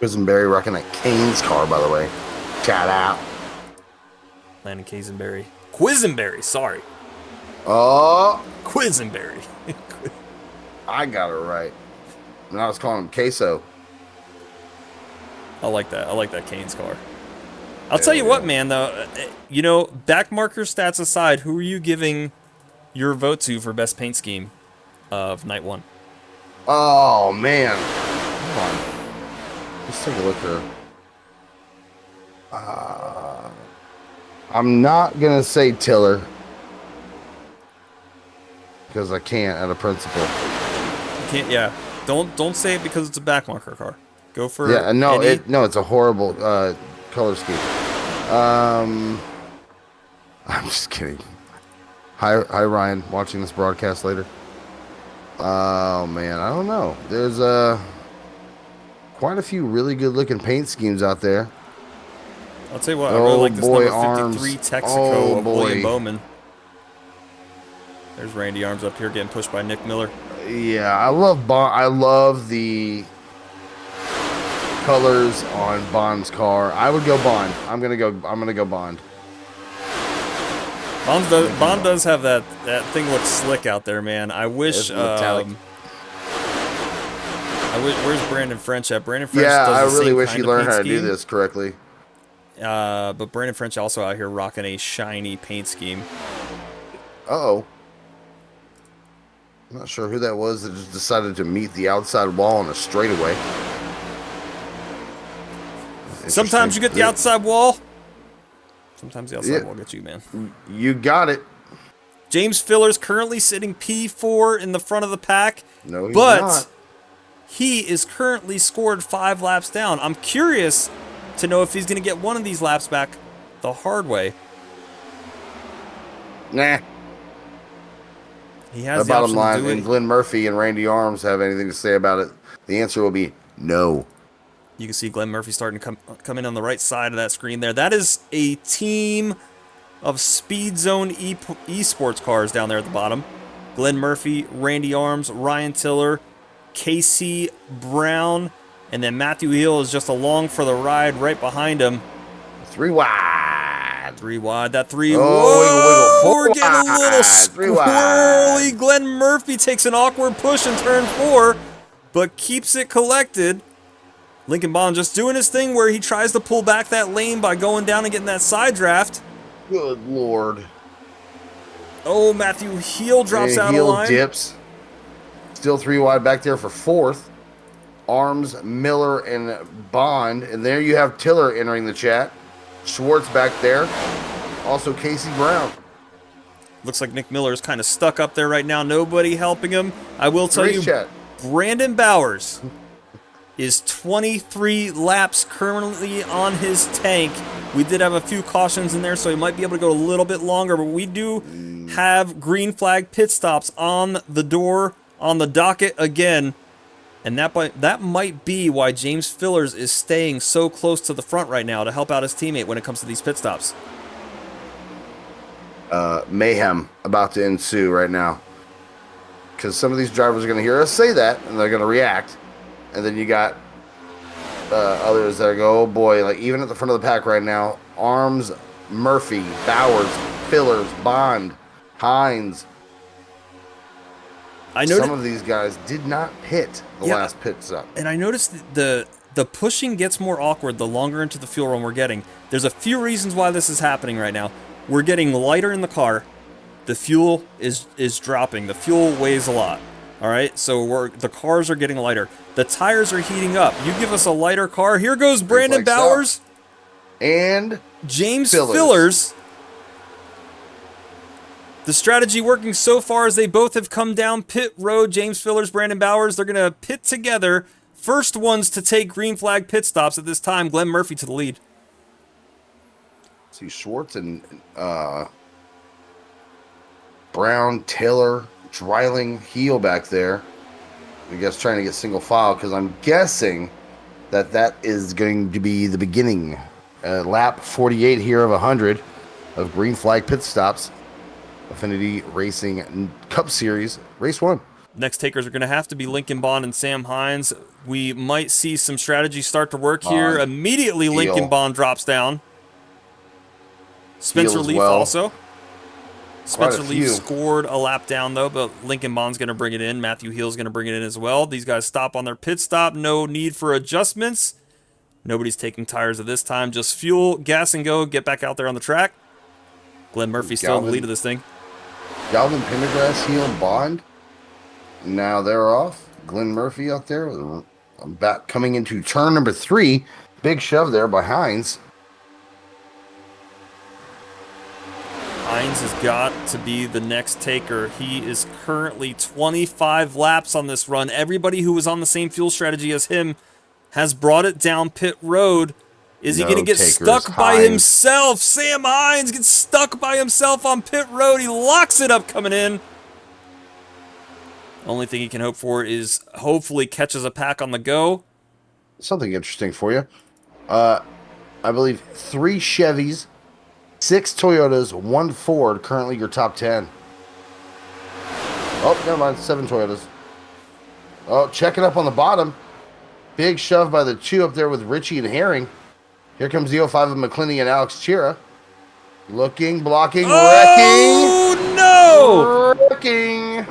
Quisenberry rocking that Kane's car, by the way. Shout out. Landon Quisenberry, sorry. Oh. Quisenberry. I got it right. And I was calling him Queso. I like that. I like that Kane's car. I'll tell you what, man, though. You know, back marker stats aside, who are you giving your vote to for best paint scheme of night 1? Oh, man. Hold on. Let's take a look here. I'm not going to say Tiller. Because I can't out of principle. You can't, yeah. Don't say it because it's a back marker car. Go for it's a horrible color scheme. I'm just kidding. Hi Ryan, watching this broadcast later. Oh man, I don't know. There's quite a few really good looking paint schemes out there. I'll tell you what, I really like this number 53 Texaco of William Bowman. There's Randy Arms up here getting pushed by Nick Miller. Yeah, I love the colors on Bond's car. I would go Bond. I'm gonna go Bond. Bond does have that thing looks slick out there, man. I wish Where's Brandon French at? Brandon French Yeah, I does the really same wish kind he of learned paint how to do scheme. this correctly. But Brandon French also out here rocking a shiny paint scheme. Uh-oh. I'm not sure who that was that just decided to meet the outside wall on a straightaway. Sometimes you get the outside wall. Sometimes the outside Yeah. wall gets you, man. You got it. James Filler's currently sitting P4 in the front of the pack. No, he's but not. he is currently scored 5 laps down. I'm curious to know if he's going to get one of these laps back the hard way. Nah. He has The the bottom option line, to do and it. Glenn Murphy and Randy Arms have anything to say about it, the answer will be no. You can see Glenn Murphy starting to come in on the right side of that screen there. That is a team of Speed Zone esports cars down there at the bottom. Glenn Murphy, Randy Arms, Ryan Tiller, Casey Brown, and then Matthew Hill is just along for the ride right behind him. 3 wide. 3 wide, that 3. Oh, Whoa, wiggle, we're getting a little wide. 3 wide. squirrely. Glenn Murphy takes an awkward push in turn 4, but keeps it collected. Lincoln Bond just doing his thing where he tries to pull back that lane by going down and getting that side draft. Good Lord. Oh, Matthew Heel drops out of Heel line. dips. Still 3 wide back there for 4th. Arms, Miller, and Bond. And there you have Tiller entering the chat. Schwartz back there. Also Casey Brown. Looks like Nick Miller is kind of stuck up there right now. Nobody helping him. I will tell Race you, chat. Brandon Bowers is 23 laps currently on his tank. We did have a few cautions in there, so he might be able to go a little bit longer, but we do have green flag pit stops on the door, on the docket again. And that might be why James Fillers is staying so close to the front right now to help out his teammate when it comes to these pit stops. Mayhem about to ensue right now. Because some of these drivers are going to hear us say that, and they're going to react. And then you got others that go, oh boy, like even at the front of the pack right now, Arms, Murphy, Bowers, Fillers, Bond, Hines. I know some of these guys did not pit the last pit stop. And I noticed the pushing gets more awkward the longer into the fuel run we're getting. There's a few reasons why this is happening right now. We're getting lighter in the car. The fuel is dropping. The fuel weighs a lot. All right, so the cars are getting lighter. The tires are heating up. You give us a lighter car. Here goes Brandon Bowers. And James Fillers. The strategy working so far as they both have come down pit road. James Fillers, Brandon Bowers, they're going to pit together. First ones to take green flag pit stops at this time. Glenn Murphy to the lead. See Schwartz and Brown, Taylor, Dreiling, Heel back there. I guess trying to get single file because I'm guessing that is going to be the beginning. Lap 48 here of 100 of green flag pit stops. Affinity Racing Cup Series, Race 1. Next takers are going to have to be Lincoln Bond and Sam Hines. We might see some strategy start to work here. Immediately, Heel. Lincoln Bond drops down. Spencer Leaf also. Spencer Leaf scored a lap down, though, but Lincoln Bond's going to bring it in. Matthew Hill's going to bring it in as well. These guys stop on their pit stop. No need for adjustments. Nobody's taking tires at this time. Just fuel, gas, and go. Get back out there on the track. Glenn Murphy still in the lead of this thing. Galvin Pendergrass, Heel, Bond. Now they're off. Glenn Murphy out there. Back coming into turn number 3. Big shove there by Hines. Hines has got to be the next taker. He is currently 25 laps on this run. Everybody who was on the same fuel strategy as him has brought it down pit road. Is he going to get stuck by himself? Sam Hines gets stuck by himself on pit road. He locks it up coming in. Only thing he can hope for is hopefully catches a pack on the go. Something interesting for you. I believe 3 Chevys, 6 Toyotas, 1 Ford, currently your top 10. Oh, never mind, 7 Toyotas. Oh, check it up on the bottom. Big shove by the 2 up there with Richie and Herring. Here comes the 05 of McClinney and Alex Chira. Looking, blocking, wrecking. Oh, no! Wrecking.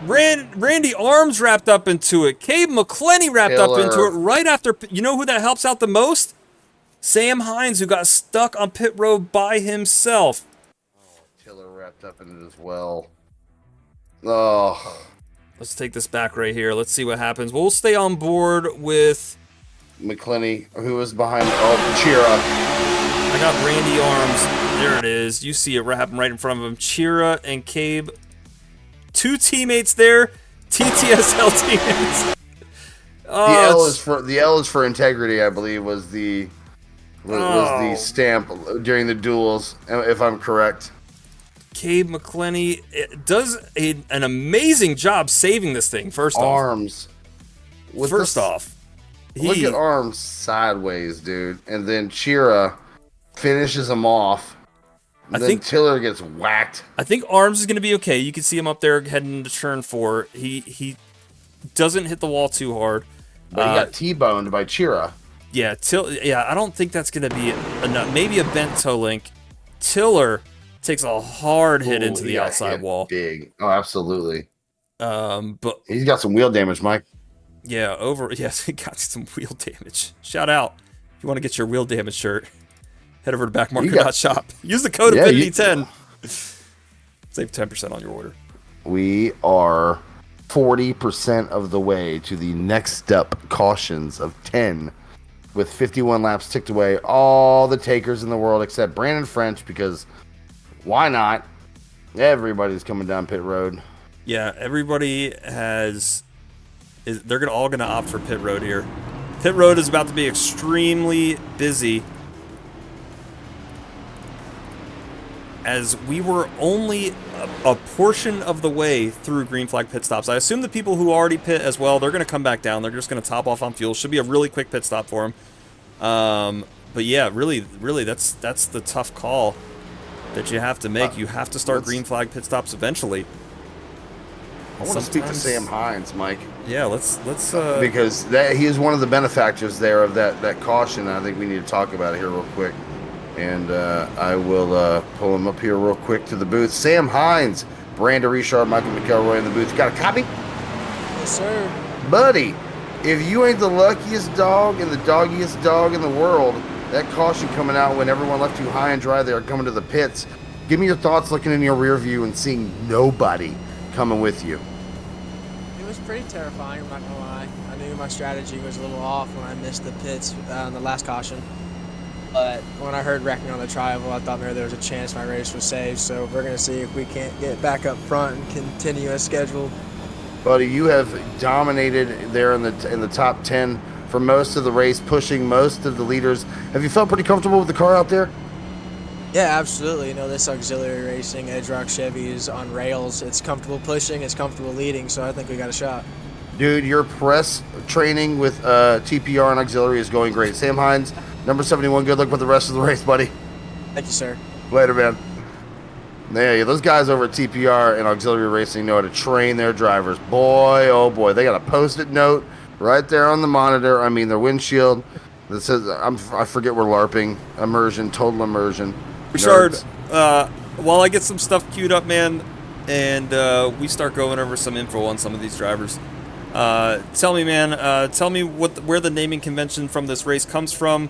Randy Arms wrapped up into it. Cabe McClenny wrapped up into it right after. You know who that helps out the most? Sam Hines, who got stuck on pit road by himself. Tiller wrapped up in it as well. Oh. Let's take this back right here. Let's see what happens. We'll stay on board with McClenny, who was behind. Oh, Chira. I got Randy Arms. There it is. You see it happen right in front of him. Chira and Cabe. 2 teammates there. TTSL teammates. Oh, the L is for integrity, I believe, was the stamp during the duels, if I'm correct. Cabe McClenny does an amazing job saving this thing. First off, look at Arms sideways, dude, and then Chira finishes him off. I think Tiller gets whacked. I think Arms is going to be okay. You can see him up there heading into turn 4. He doesn't hit the wall too hard. But he got T-boned by Chira. Yeah, I don't think that's going to be enough. Maybe a bent toe link. Tiller takes a hard hit into the outside wall. Big. Oh, absolutely. But he's got some wheel damage, Mike. Yeah, yes, he got some wheel damage. Shout out. If you want to get your wheel damage shirt, head over to backmarker.shop. Use the code Affinity10. Save 10% on your order. We are 40% of the way to the next step cautions of 10 with 51 laps ticked away. All the takers in the world except Brandon French, because why not? Everybody's coming down pit road. Yeah, everybody they're all gonna opt for pit road here. Pit road is about to be extremely busy, as we were only a portion of the way through green flag pit stops. I assume the people who already pit as well, they're gonna come back down. They're just gonna top off on fuel. Should be a really quick pit stop for them. But yeah, really, that's the tough call that you have to make. You have to start green flag pit stops eventually. I want to speak to Sam Hines, Mike. Yeah, let's because he is one of the benefactors there of that caution. I think we need to talk about it here real quick, and I will pull him up here real quick to the booth. Sam Hines, Brandon Richard, Michael McElroy in the booth. You got a copy? Yes, sir. Buddy, if you ain't the luckiest dog and the doggiest dog in the world, that caution coming out when everyone left you high and dry, they are coming to the pits. Give me your thoughts looking in your rear view and seeing nobody coming with you. It was pretty terrifying, I'm not gonna lie. I knew my strategy was a little off when I missed the pits on the last caution. But when I heard wrecking on the tri-oval, I thought maybe there was a chance my race was saved. So we're gonna see if we can't get back up front and continue as scheduled. Buddy, you have dominated there in the top 10 for most of the race, pushing most of the leaders. Have you felt pretty comfortable with the car out there? Yeah, absolutely. You know, this auxiliary racing, Edge Rock Chevy is on rails. It's comfortable pushing, it's comfortable leading, so I think we got a shot. Dude, your press training with TPR and auxiliary is going great. Sam Hines, number 71, good luck with the rest of the race, buddy. Thank you, sir. Later, man. Yeah, those guys over at TPR and auxiliary racing know how to train their drivers. Boy, oh boy, they got a post-it note right there on the monitor. I mean, their windshield that says, I forget we're LARPing, immersion, total immersion. Richard, while I get some stuff queued up, man, and we start going over some info on some of these drivers, tell me, man, tell me where the naming convention from this race comes from.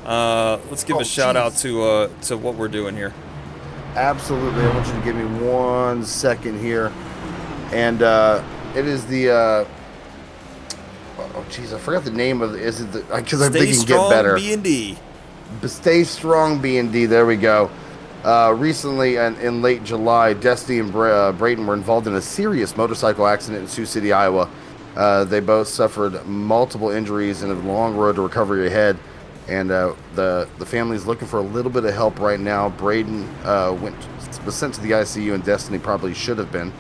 Let's give a shout out to what we're doing here. Absolutely. I want you to give me 1 second here. And it is the oh jeez, I forgot the name of it. Is it because I'm thinking Get Better. B&D. Stay Strong B&D. There we go. Recently, in late July, Destiny and Brayton were involved in a serious motorcycle accident in Sioux City, Iowa. They both suffered multiple injuries and a long road to recovery ahead. And the family's looking for a little bit of help right now. Brayden was sent to the ICU, and Destiny probably should have been.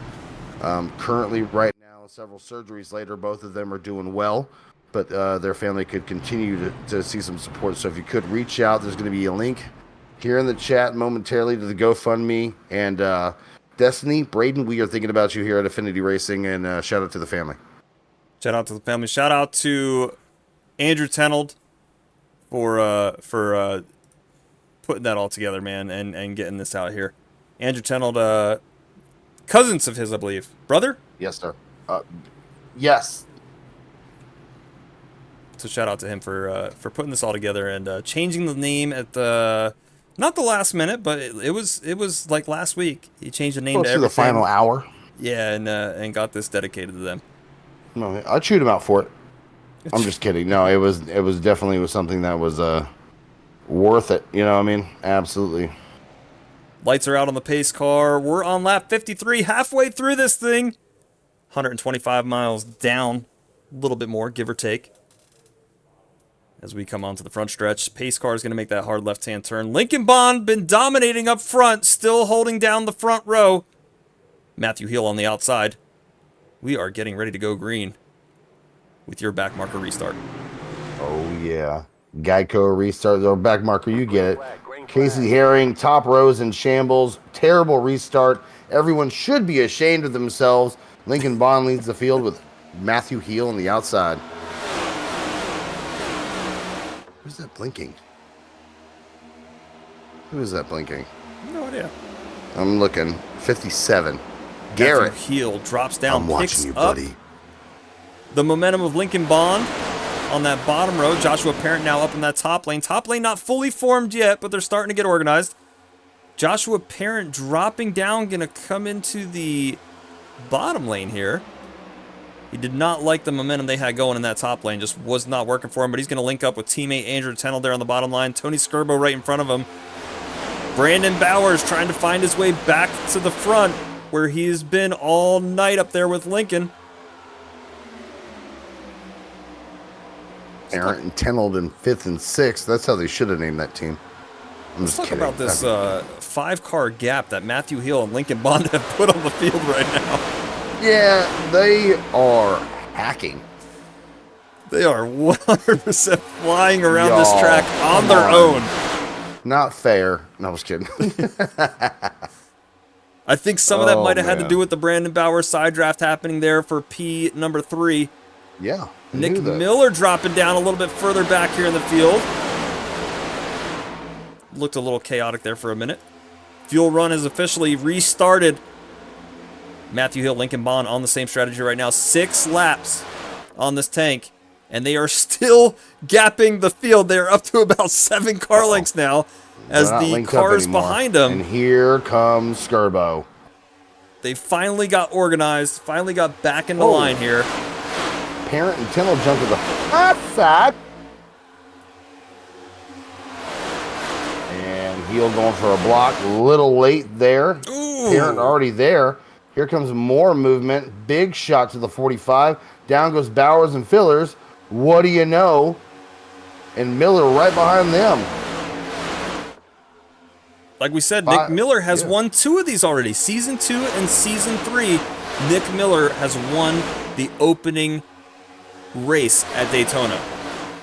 Currently, right now, several surgeries later, both of them are doing well. But their family could continue to see some support. So if you could reach out, there's going to be a link here in the chat momentarily to the GoFundMe. And Destiny, Brayden, we are thinking about you here at Affinity Racing, and shout out to the family. Shout out to the family. Shout out to Andrew Tenold for putting that all together, man, and getting this out here. Andrew Tenold, cousins of his, I believe. Brother? Yes, sir. Yes. So shout out to him for putting this all together and changing the name at the not the last minute, but it was like last week. He changed the name to Close to the everything. final hour. Yeah, and got this dedicated to them. No, I chewed him out for it. I'm just kidding. No, it was definitely something that was worth it. You know what I mean? Absolutely. Lights are out on the pace car. We're on lap 53, halfway through this thing. 125 miles down, a little bit more, give or take. As we come onto the front stretch, pace car is going to make that hard left-hand turn. Lincoln Bond been dominating up front, still holding down the front row. Matthew Hill on the outside. We are getting ready to go green with your back marker restart. Oh, yeah. Geico restart, or back marker, you get it. Casey Herring, top rows in shambles. Terrible restart. Everyone should be ashamed of themselves. Lincoln Bond leads the field with Matthew Hill on the outside. Who's that blinking? Who is that blinking? No idea. I'm looking. 57. Garrett. Matthew Hill drops down, I'm picks watching you, up buddy. the momentum of Lincoln Bond on that bottom row. Joshua Parent now up in that top lane. Top lane not fully formed yet, but they're starting to get organized. Joshua Parent dropping down, going to come into the bottom lane here. He did not like the momentum they had going in that top lane. Just was not working for him, but he's going to link up with teammate Andrew Tennell there on the bottom line. Tony Skirbo right in front of him. Brandon Bowers trying to find his way back to the front where he's been all night up there with Lincoln. Parent and Tennell in 5th and 6th. That's how they should have named that team. I'm Let's just talk kidding. about this 5-car gap that Matthew Hill and Lincoln Bond have put on the field right now. Yeah, they are hacking. They are 100% flying around this Y'all, track on come their on. own. Not fair. No, I was kidding. I think some of that Oh, might have had to man. do with the Brandon Bowers side draft happening there for P number 3. Yeah. I Nick knew that. Miller dropping down a little bit further back here in the field. Looked a little chaotic there for a minute. Fuel run has officially restarted. Matthew Hill, Lincoln Bond on the same strategy right now. 6 laps on this tank, and they are still gapping the field. They are up to about 7 car lengths now as They're not the linked up cars anymore. behind them. And here comes Skirbo. They finally got organized, finally got back into Oh. line here. Parent and Tennell jump to the outside. And Heel going for a block. Little late there. Ooh. Parent already there. Here comes more movement. Big shot to the 45. Down goes Bowers and Fillers. What do you know? And Miller right behind them. Like we said, Nick Miller has yeah. won 2 of these already. Season 2 and Season 3, Nick Miller has won the opening race at Daytona.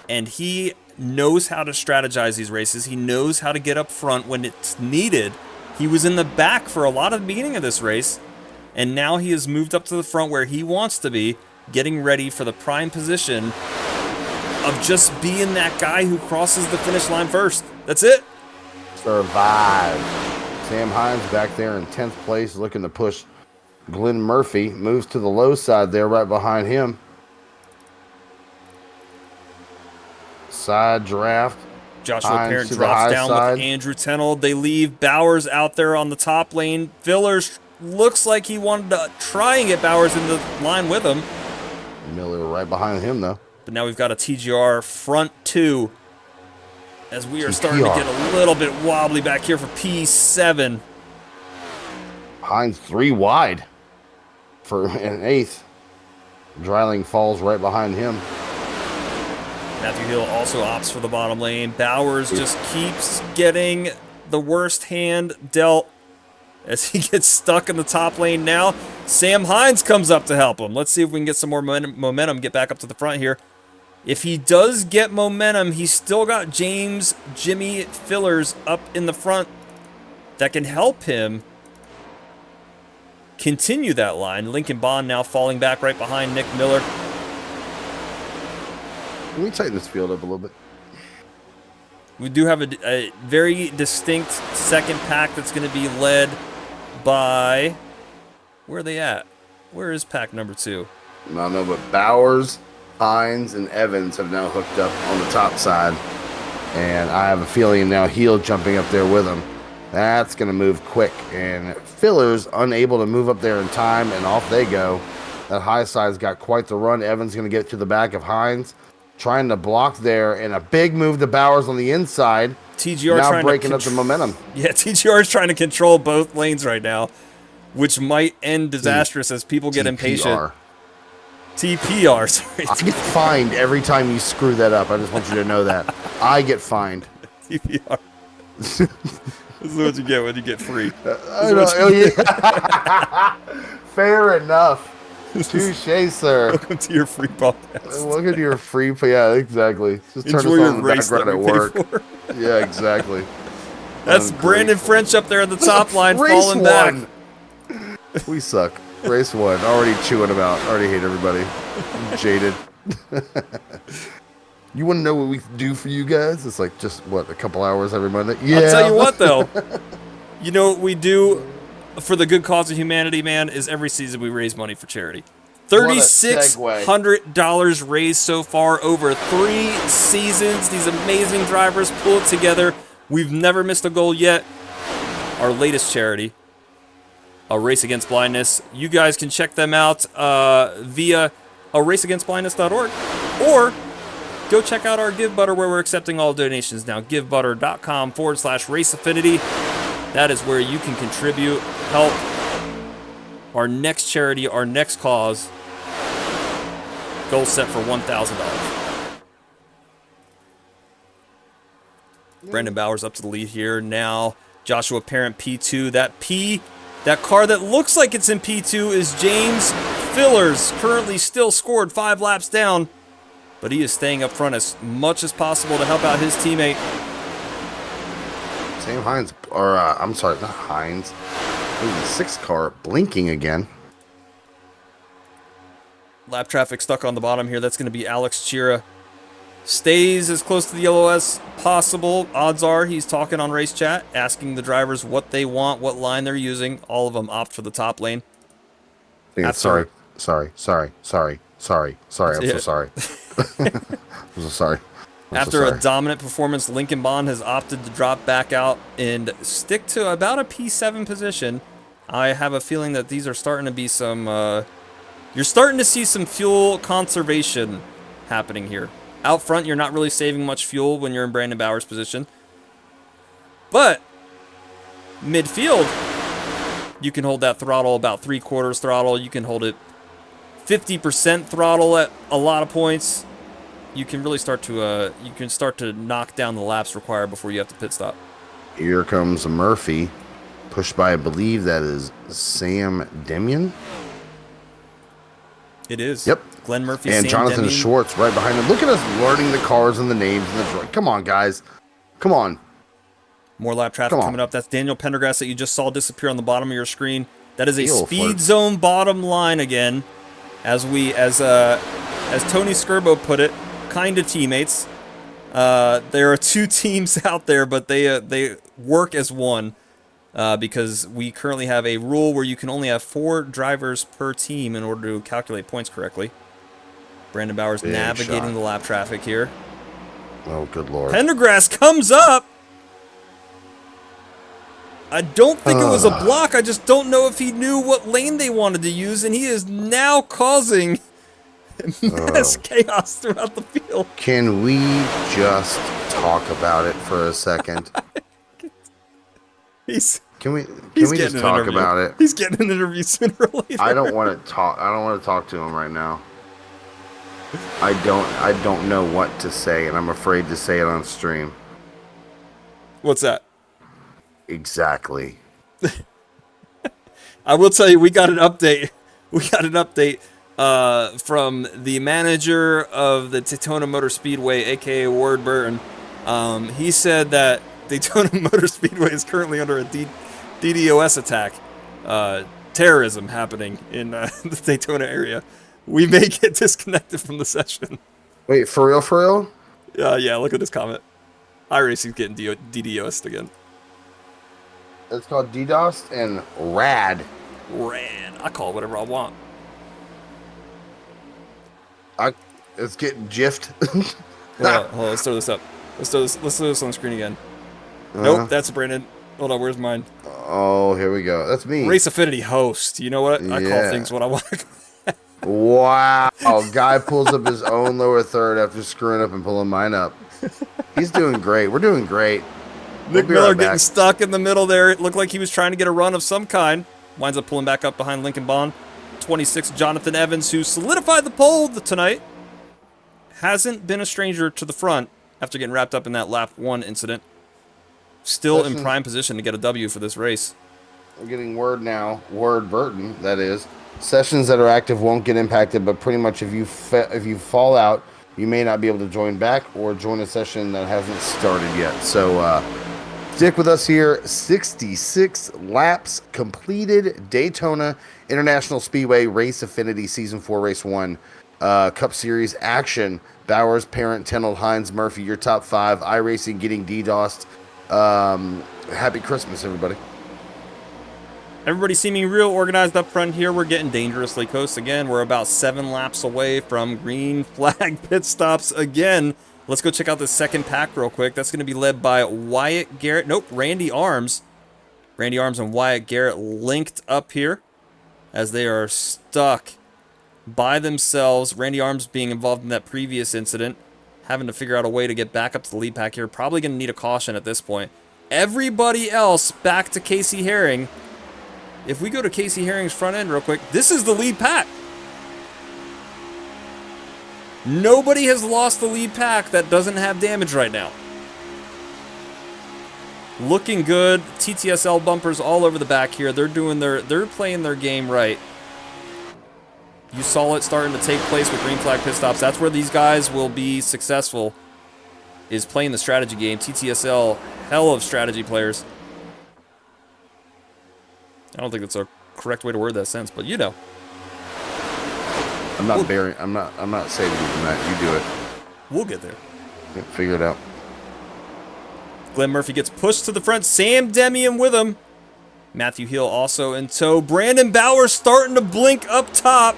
And he knows how to strategize these races. He knows how to get up front when it's needed. He was in the back for a lot of the beginning of this race, and now he has moved up to the front where he wants to be, getting ready for the prime position of just being that guy who crosses the finish line first. That's it. Survive. Sam Hines back there in 10th place looking to push Glenn Murphy. Moves to the low side there right behind him. Side draft. Joshua Hines Parent to the drops high down side. with Andrew Tennell. They leave Bowers out there on the top lane. Fillers looks like he wanted to try and get Bowers into line with him. Miller right behind him though. But now we've got a TGR front 2 as we are starting to TGR. get a little bit wobbly back here for P7. Hines 3 wide for an 8th. Dreiling falls right behind him. Matthew Hill also opts for the bottom lane. Bowers just keeps getting the worst hand dealt as he gets stuck in the top lane now. Sam Hines comes up to help him. Let's see if we can get some more momentum, get back up to the front here. If he does get momentum, he's still got Jimmy Fillers up in the front that can help him continue that line. Lincoln Bond now falling back right behind Nick Miller. Can we tighten this field up a little bit? We do have a very distinct second pack that's going to be led by... Where are they at? Where is pack number 2? No, but Bowers, Hines, and Evans have now hooked up on the top side. And I have a feeling now Heel jumping up there with him. That's going to move quick. And Filler's unable to move up there in time, and off they go. That high side's got quite the run. Evans going to get to the back of Hines, trying to block there, and a big move to Bowers on the inside. TGR now trying breaking to up the momentum. Yeah, TGR is trying to control both lanes right now, which might end disastrous as people get impatient. TPR, sorry. I get fined every time you screw that up. I just want you to know that. I get fined. TPR. This is what you get when you get free. Fair enough. Touche, sir. Welcome to your free podcast. Welcome to your free. Yeah, exactly. Just turn Enjoy this your on in the race background that at we work. paid for. Yeah, exactly. That's Brandon French up there at the top line, Race falling back. We suck. Race 1. Already chewing them out. Already hate everybody. I'm jaded. You want to know what we do for you guys? It's like just, what, a couple hours every Monday? Yeah. I'll tell you what, though. You know what we do for the good cause of humanity, man, is every season we raise money for charity. $3,600 raised so far over 3 seasons. These amazing drivers pull it together. We've never missed a goal yet. Our latest charity, A Race Against Blindness. You guys can check them out via araceagainstblindness.org, or go check out our Give Butter where we're accepting all donations now. givebutter.com/raceaffinity. That is where you can contribute, help our next charity, our next cause. Goal set for $1,000. Brandon Bowers up to the lead here now. Joshua Parent P2. That car that looks like it's in P2 is James Fillers. Currently still scored 5 laps down, but he is staying up front as much as possible to help out his teammate. Sam Hines, or I'm sorry, not Hines. The 6 car blinking again. Lap traffic stuck on the bottom here. That's going to be Alex Chira. Stays as close to the yellow as possible. Odds are he's talking on race chat, asking the drivers what they want, what line they're using. All of them opt for the top lane. Sorry. I'm so sorry. I'm so sorry. After a dominant performance, Lincoln Bond has opted to drop back out and stick to about a P7 position. I have a feeling that these are starting to be some... you're starting to see some fuel conservation happening here. Out front, you're not really saving much fuel when you're in Brandon Bowers' position. But midfield, you can hold that throttle about 3/4 throttle. You can hold it 50% throttle at a lot of points. You can really start to knock down the laps required before you have to pit stop. Here comes Murphy, pushed by, I believe that is Sam Demian. It is. Yep. Glenn Murphy and Sam Jonathan Demi. Schwartz right behind him. Look at us learning the cars and the names and the come on, guys. Come on. More lap traffic coming up. That's Daniel Pendergrass that you just saw disappear on the bottom of your screen. That is a speed zone bottom line again. As Tony Skirbo put it, kind of teammates. There are 2 teams out there, but they work as one. Because we currently have a rule where you can only have 4 drivers per team in order to calculate points correctly. Brandon Bowers navigating the lap traffic here. Oh, good Lord. Pendergrass comes up. I don't think it was a block. I just don't know if he knew what lane they wanted to use, and he is now causing mass chaos throughout the field. Can we just talk about it for a second? Can we just talk about it? He's getting an interview sooner or later. I don't want to talk to him right now. I don't know what to say, and I'm afraid to say it on stream. What's that? Exactly. I will tell you, we got an update. From the manager of the Daytona Motor Speedway, aka Ward Burton. He said that Daytona Motor Speedway is currently under a DDoS attack. Terrorism happening in the Daytona area. We may get disconnected from the session. Wait, for real, for real? Yeah, look at this comment. iRacing's getting DDoS'd again. It's called DDoS and RAD. Rad. I call it whatever I want. It's getting jiffed. Hold on, let's throw this up. Let's throw this on the screen again. Uh-huh. Nope, that's Brandon. Hold on, where's mine? Oh, here we go. That's me. Race Affinity host. You know what? I call Yeah. things what I want. Wow. Guy pulls up his own lower third after screwing up and pulling mine up. He's doing great. We're doing great. Nick be Miller right getting back. stuck in the middle there. It looked like he was trying to get a run of some kind. Winds up pulling back up behind Lincoln Bond. 26, Jonathan Evans, who solidified the pole tonight, hasn't been a stranger to the front after getting wrapped up in that lap 1 incident. Still in prime position to get a W for this race. We're getting word now. Word Burton, that is. Sessions that are active won't get impacted, but pretty much if you fall out, you may not be able to join back or join a session that hasn't started yet. So stick with us here. 66 laps completed. Daytona International Speedway Race Affinity Season 4 Race 1 Cup Series action. Bowers, Parent, Tenold, Hines, Murphy, your top 5. iRacing getting DDoSed. Happy Christmas, everybody. Everybody seeming real organized up front here. We're getting dangerously close again. We're about 7 laps away from green flag pit stops again. Let's go check out the second pack real quick. That's going to be led by Wyatt Garrett. Nope, Randy Arms. Randy Arms and Wyatt Garrett linked up here as they are stuck by themselves. Randy Arms being involved in that previous incident, having to figure out a way to get back up to the lead pack here. Probably going to need a caution at this point. Everybody else back to Casey Herring. If we go to Casey Herring's front end real quick, this is the lead pack. Nobody has lost the lead pack that doesn't have damage right now. Looking good. TTSL bumpers all over the back here. They're playing their game right. You saw it starting to take place with green flag pit stops. That's where these guys will be successful, is playing the strategy game. TTSL, hell of strategy players. I don't think that's a correct way to word that sentence, but you know. I'm not saving you from that. You do it. We'll get there. Yeah, figure it out. Glenn Murphy gets pushed to the front. Sam Demian with him. Matthew Hill also in tow. Brandon Bauer starting to blink up top.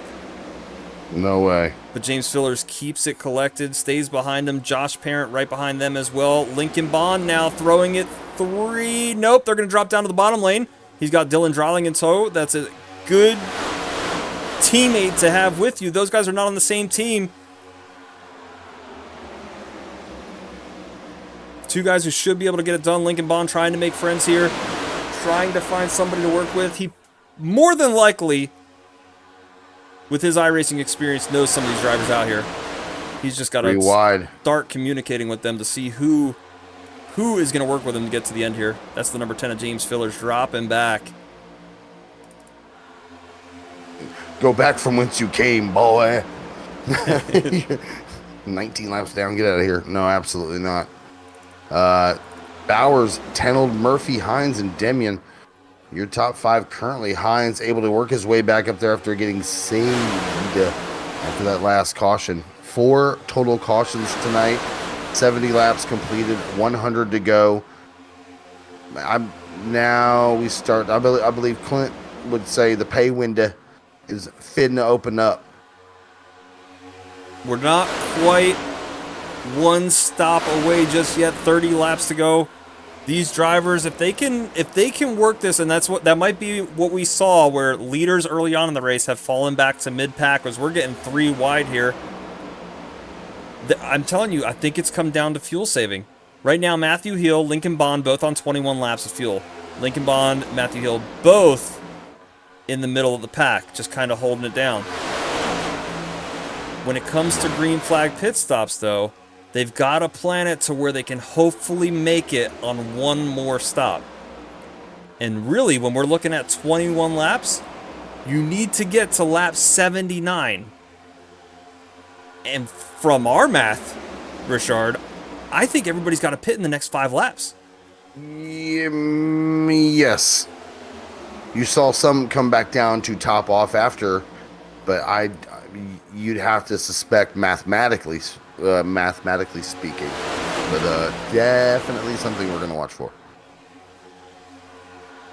No way. But James Fillers keeps it collected, stays behind him. Josh Parent right behind them as well. Lincoln Bond now throwing it 3. Nope, they're going to drop down to the bottom lane. He's got Dylan Drawling in tow. That's a good teammate to have with you. Those guys are not on the same team. 2 guys who should be able to get it done. Lincoln Bond trying to make friends here. Trying to find somebody to work with. He more than likely, with his iRacing experience, knows some of these drivers out here. He's just got to start communicating with them to see who is going to work with him to get to the end here. That's the number 10 of James Fillers dropping back. Go back from whence you came, boy. 19 laps down. Get out of here. No, absolutely not. Bowers, Tenold, Murphy, Hines, and Demian. Your top 5 currently. Hines able to work his way back up there after getting saved after that last caution. 4 total cautions tonight. 70 laps completed, 100 to go. Now we start. I believe Clint would say the pay window is fitting to open up. We're not quite 1 stop away just yet. 30 laps to go. These drivers, if they can work this, and that might be what we saw, where leaders early on in the race have fallen back to mid pack, as we're getting 3 wide here. I'm telling you, I think it's come down to fuel saving. Right now, Matthew Hill, Lincoln Bond, both on 21 laps of fuel. Lincoln Bond, Matthew Hill, both in the middle of the pack, just kind of holding it down. When it comes to green flag pit stops, though, they've got to plan it to where they can hopefully make it on 1 more stop. And really, when we're looking at 21 laps, you need to get to lap 79. And from our math, Richard, I think everybody's got to pit in the next 5 laps. Yes. You saw some come back down to top off after, but you'd have to suspect mathematically speaking. But definitely something we're going to watch for.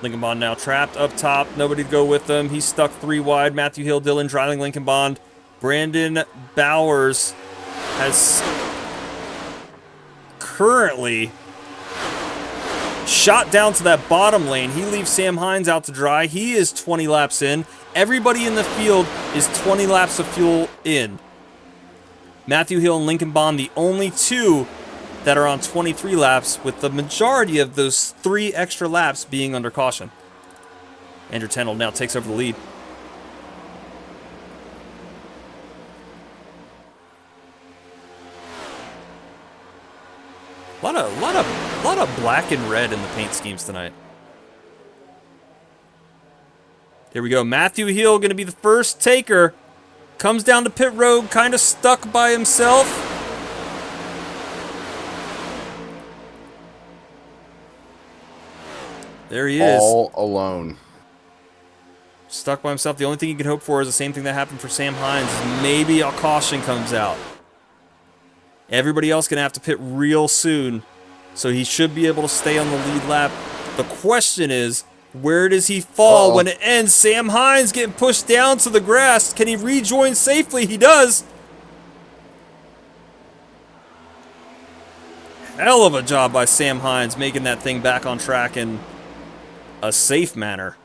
Lincoln Bond now trapped up top. Nobody to go with them. He's stuck 3 wide. Matthew Hill, Dylan Dryling, Lincoln Bond. Brandon Bowers has currently shot down to that bottom lane. He leaves Sam Hines out to dry. He is 20 laps in. Everybody in the field is 20 laps of fuel in. Matthew Hill and Lincoln Bond, the only two that are on 23 laps, with the majority of those 3 extra laps being under caution. Andrew Tennell now takes over the lead. A lot of black and red in the paint schemes tonight. Here we go. Matthew Hill going to be the first taker. Comes down to pit road, kind of stuck by himself. There he is. All alone. Stuck by himself. The only thing you can hope for is the same thing that happened for Sam Hines. Is maybe a caution comes out. Everybody else going to have to pit real soon. So he should be able to stay on the lead lap. The question is, where does he fall when it ends? Sam Hines getting pushed down to the grass. Can he rejoin safely? He does. Hell of a job by Sam Hines making that thing back on track in a safe manner.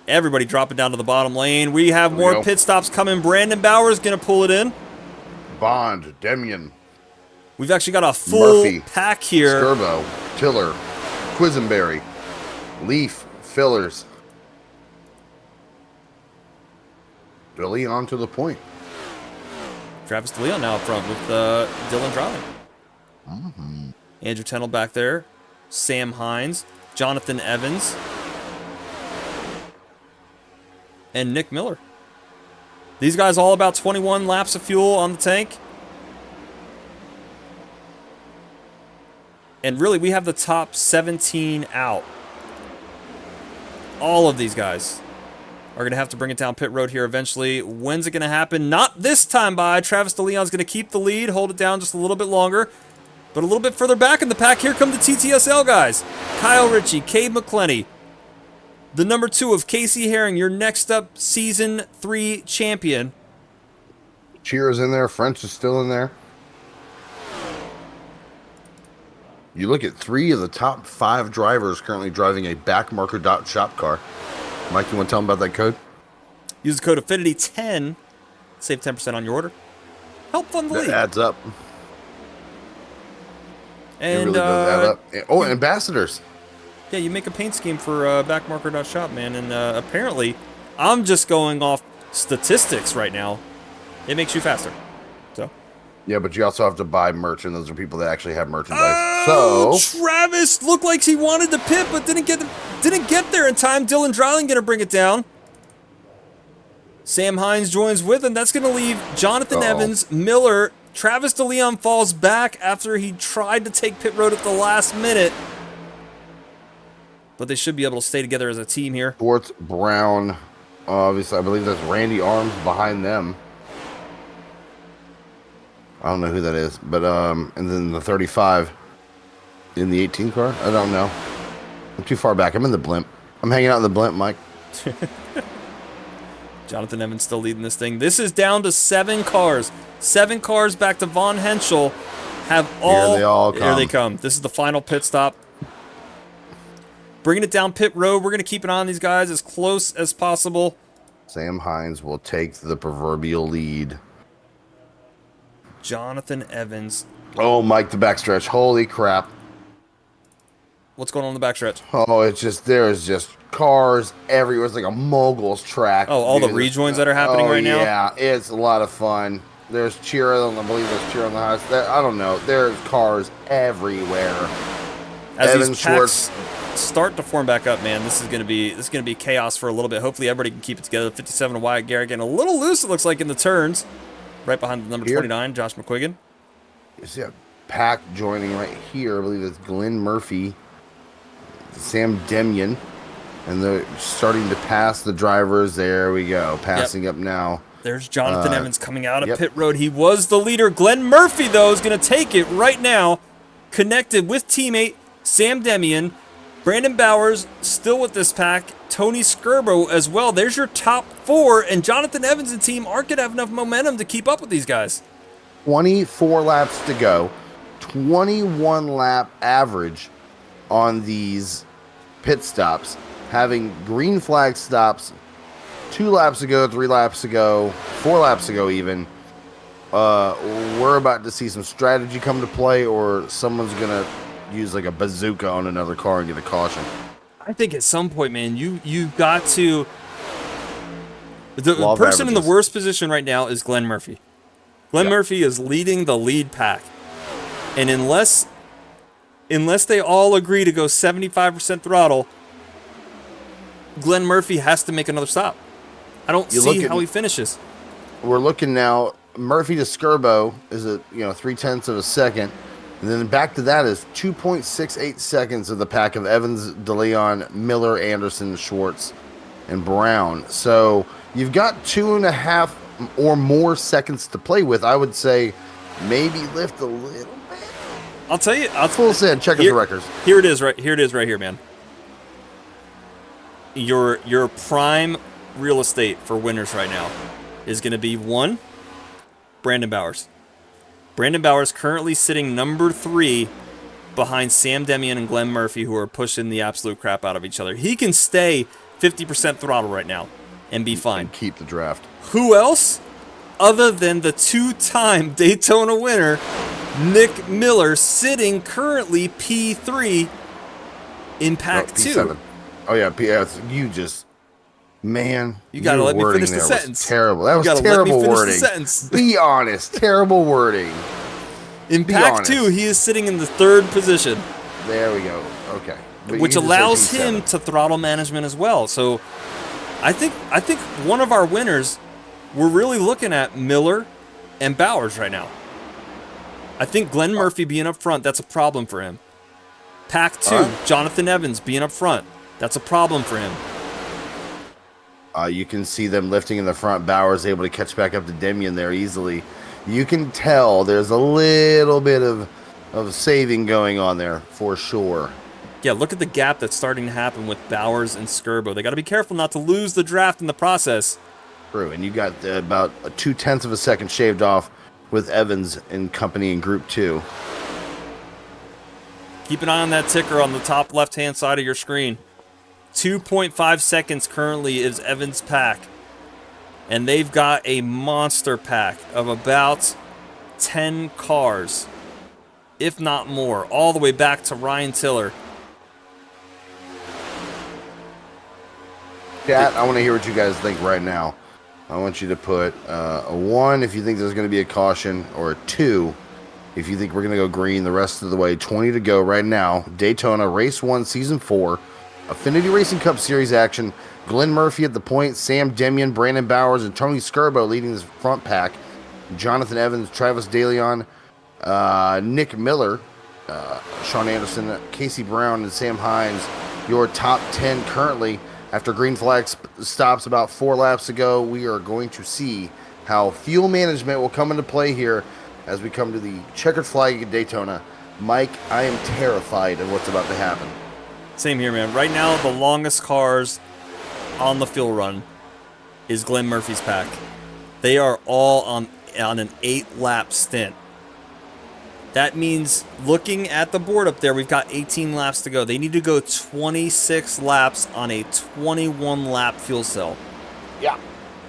Everybody dropping down to the bottom lane. We have more pit stops coming. Brandon Bowers going to pull it in. Bond, Demian. We've actually got a full Murphy, pack here. Skirbo, Tiller, Quisenberry, Leaf, Fillers. DeLeon to the point. Travis DeLeon now up front with Dylan Drawing. Andrew Tennell back there. Sam Hines. Jonathan Evans. And Nick Miller. These guys all about 21 laps of fuel on the tank. And really, we have the top 17 out. All of these guys are going to have to bring it down pit road here eventually. When's it going to happen? Not this time by. Travis DeLeon's going to keep the lead, hold it down just a little bit longer. But a little bit further back in the pack, here come the TTSL guys. Kyle Ritchie, Cade McClenny. The number 2 of Casey Herring, your next up Season 3 champion. Cheers in there. French is still in there. You look at 3 of the top 5 drivers currently driving a backmarker.shop car. Mike, you want to tell them about that code? Use the code Affinity10. Save 10% on your order. Help fund the league. That adds up. And, it really does add up. Oh, and ambassadors. Yeah, you make a paint scheme for backmarker.shop, man. And apparently, I'm just going off statistics right now. It makes you faster. So. Yeah, but you also have to buy merch, and those are people that actually have merchandise. Oh, so Travis looked like he wanted to pit, but didn't get there in time. Dylan Dryling gonna bring it down. Sam Hines joins with him. That's gonna leave Jonathan Evans, Miller. Travis DeLeon falls back after he tried to take pit road at the last minute. But they should be able to stay together as a team here. Sports Brown, obviously, I believe that's Randy Arms behind them. I don't know who that is, but and then the 35 in the 18 car. I don't know. I'm too far back. I'm in the blimp. I'm hanging out in the blimp, Mike. Jonathan Evans still leading this thing. This is down to 7 cars. 7 cars back to Von Henschel. Have all. Here they all come. Here they come. This is the final pit stop. Bringing it down pit road. We're going to keep an eye on these guys as close as possible. Sam Hines will take the proverbial lead. Jonathan Evans. Oh, Mike, the backstretch. Holy crap. What's going on in the backstretch? Oh, it's just, there's just cars everywhere. It's like a mogul's track. Oh, all the rejoins that are happening right now? Yeah, it's a lot of fun. There's cheer, I believe there's cheer on the house. I don't know. There's cars everywhere. As Evan these Schwartz packs start to form back up, man, this is gonna be chaos for a little bit. Hopefully everybody can keep it together. 57 Wyatt Garrett getting a little loose, it looks like, in the turns. Right behind the number 29, Josh McQuiggan. You see a pack joining right here. I believe it's Glenn Murphy, Sam Demian, and they're starting to pass the drivers. There we go, passing up now. There's Jonathan Evans coming out of pit road. He was the leader. Glenn Murphy, though, is going to take it right now. Connected with teammate Sam Demian. Brandon Bowers still with this pack. Tony Skirbo as well. There's your top 4, and Jonathan Evans and team aren't going to have enough momentum to keep up with these guys. 24 laps to go. 21 lap average on these pit stops. Having green flag stops 2 laps ago, 3 laps ago, 4 laps ago even. We're about to see some strategy come to play, or someone's going to use like a bazooka on another car and get a caution. I think at some point, man, you've got to... The person in the worst position right now is Glenn Murphy. Glenn Murphy is leading the lead pack. And unless they all agree to go 75% throttle, Glenn Murphy has to make another stop. I don't see how he finishes. We're looking now. Murphy to Skirbo is a 0.3 of a second. And then back to that is 2.68 seconds of the pack of Evans, DeLeon, Miller, Anderson, Schwartz, and Brown. So you've got 2.5 or more seconds to play with. I would say maybe lift a little bit. I'll tell you. Full send. Check the records. Here it is. Right here, man. Your prime real estate for winners right now is going to be 1, Brandon Bowers. Brandon Bowers currently sitting number 3 behind Sam Demian and Glenn Murphy, who are pushing the absolute crap out of each other. He can stay 50% throttle right now and be fine. And keep the draft. Who else other than the 2-time Daytona winner, Nick Miller, sitting currently P3 in Pack 2? P7. Oh, yeah, PS. Man, you gotta let me finish the sentence. Terrible. That was terrible wording. Be honest. Terrible wording. In Pack 2, he is sitting in the 3rd position. There we go. Okay. Which allows him to throttle management as well. So I think one of our winners, we're really looking at Miller and Bowers right now. I think Glenn Murphy being up front, that's a problem for him. Pack 2, Jonathan Evans being up front, that's a problem for him. You can see them lifting in the front. Bowers able to catch back up to Demian there easily. You can tell there's a little bit of saving going on there for sure. Yeah, look at the gap that's starting to happen with Bowers and Skirbo. They got to be careful not to lose the draft in the process. True, and you got about 0.2 of a second shaved off with Evans and company in Group 2. Keep an eye on that ticker on the top left-hand side of your screen. 2.5 seconds currently is Evans' pack. And they've got a monster pack of about 10 cars, if not more, all the way back to Ryan Tiller. Chat, I want to hear what you guys think right now. I want you to put a 1 if you think there's going to be a caution, or a 2 if you think we're going to go green the rest of the way. 20 to go right now. Daytona, Race 1, Season 4. Affinity Racing Cup Series action. Glenn Murphy at the point. Sam Demian, Brandon Bowers, and Tony Skirbo leading this front pack. Jonathan Evans, Travis DeLeon, Nick Miller, Sean Anderson, Casey Brown, and Sam Hines. Your top 10 currently. After green flag stops about 4 laps ago, we are going to see how fuel management will come into play here as we come to the checkered flag at Daytona. Mike, I am terrified of what's about to happen. Same here, man. Right now, the longest cars on the fuel run is Glenn Murphy's pack. They are all on an 8-lap stint. That means, looking at the board up there, we've got 18 laps to go. They need to go 26 laps on a 21-lap fuel cell. Yeah.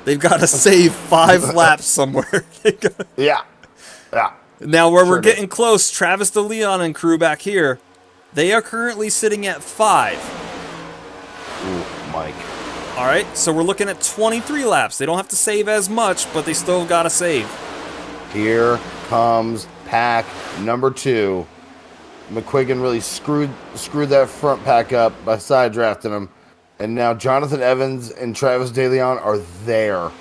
They've got to save 5 laps somewhere. Yeah. Now, where we're getting close, Travis DeLeon and crew back here, they are currently sitting at 5. Ooh, Mike. All right, so we're looking at 23 laps. They don't have to save as much, but they still got to save. Here comes pack number 2. McQuiggan really screwed that front pack up by side drafting him. And now Jonathan Evans and Travis DeLeon are there.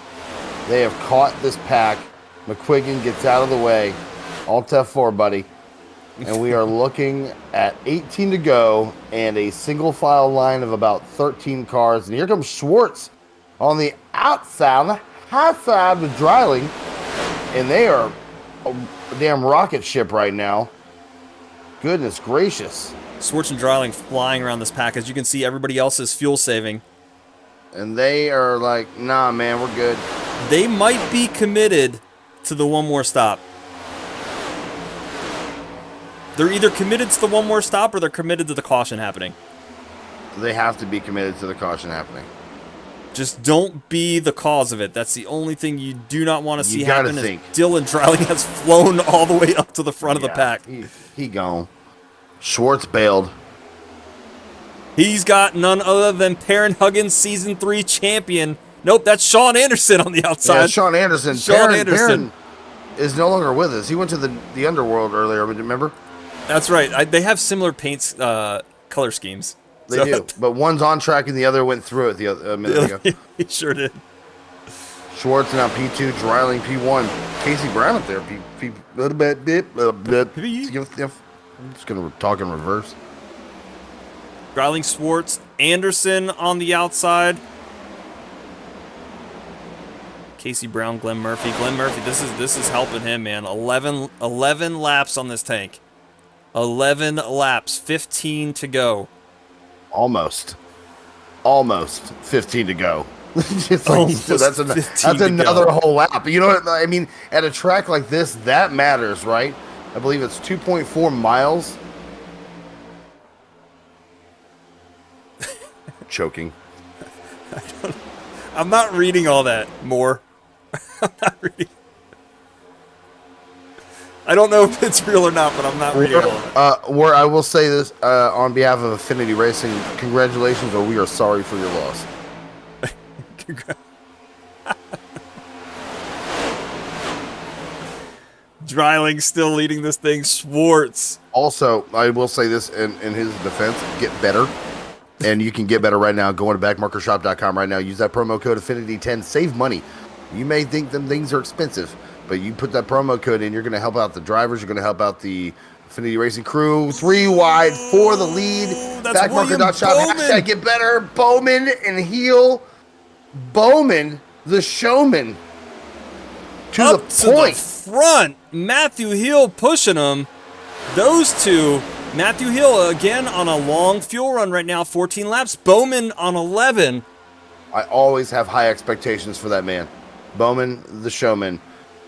They have caught this pack. McQuiggan gets out of the way. Alt F4, buddy. And we are looking at 18 to go and a single file line of about 13 cars. And here comes Schwartz on the outside, on the high side with Dreiling. And they are a damn rocket ship right now. Goodness gracious. Schwartz and Dreiling flying around this pack. As you can see, everybody else is fuel saving. And they are like, nah, man, we're good. They might be committed to the one more stop. They're either committed to the one more stop or they're committed to the caution happening. They have to be committed to the caution happening. Just don't be the cause of it. That's the only thing you do not want to see happen. Think. Is Dylan Dreiling has flown all the way up to the front of the pack. He gone. Schwartz bailed. He's got none other than Perrin Huggins, Season 3 champion. Nope, that's Sean Anderson on the outside. Yeah, Sean Anderson. Perrin is no longer with us. He went to the underworld earlier, remember? That's right. They have similar paints, color schemes. They do, but one's on track and the other went through it a minute ago. He sure did. Schwartz now P2, Dreiling P1. Casey Brown up there, P little bit. I'm just gonna talk in reverse. Dreiling, Schwartz, Anderson on the outside. Casey Brown, Glenn Murphy. Glenn Murphy, this is helping him, man. 11 laps on this tank. 11 laps, 15 to go. Almost 15 to go. It's like, Almost so that's another whole lap. You know what I mean? At a track like this, that matters, right? I believe it's 2.4 miles. Choking. I'm not reading all that more. I'm not reading. I don't know if it's real or not, but I'm not reading all of it. Where I will say this on behalf of Affinity Racing, congratulations, or we are sorry for your loss. Dreiling still leading this thing. Schwartz. Also, I will say this in his defense, get better. And you can get better right now. Go to backmarkershop.com right now. Use that promo code Affinity10. Save money. You may think them things are expensive, but you put that promo code in, you're going to help out the drivers. You're going to help out the Affinity Racing crew. 3 wide for the lead. Backmarker.shop. Hashtag get better. Bowman and Heel. Bowman, the showman. Up to the front. Matthew Hill pushing him. Those two. Matthew Hill again on a long fuel run right now. 14 laps. Bowman on 11. I always have high expectations for that man. Bowman, the showman.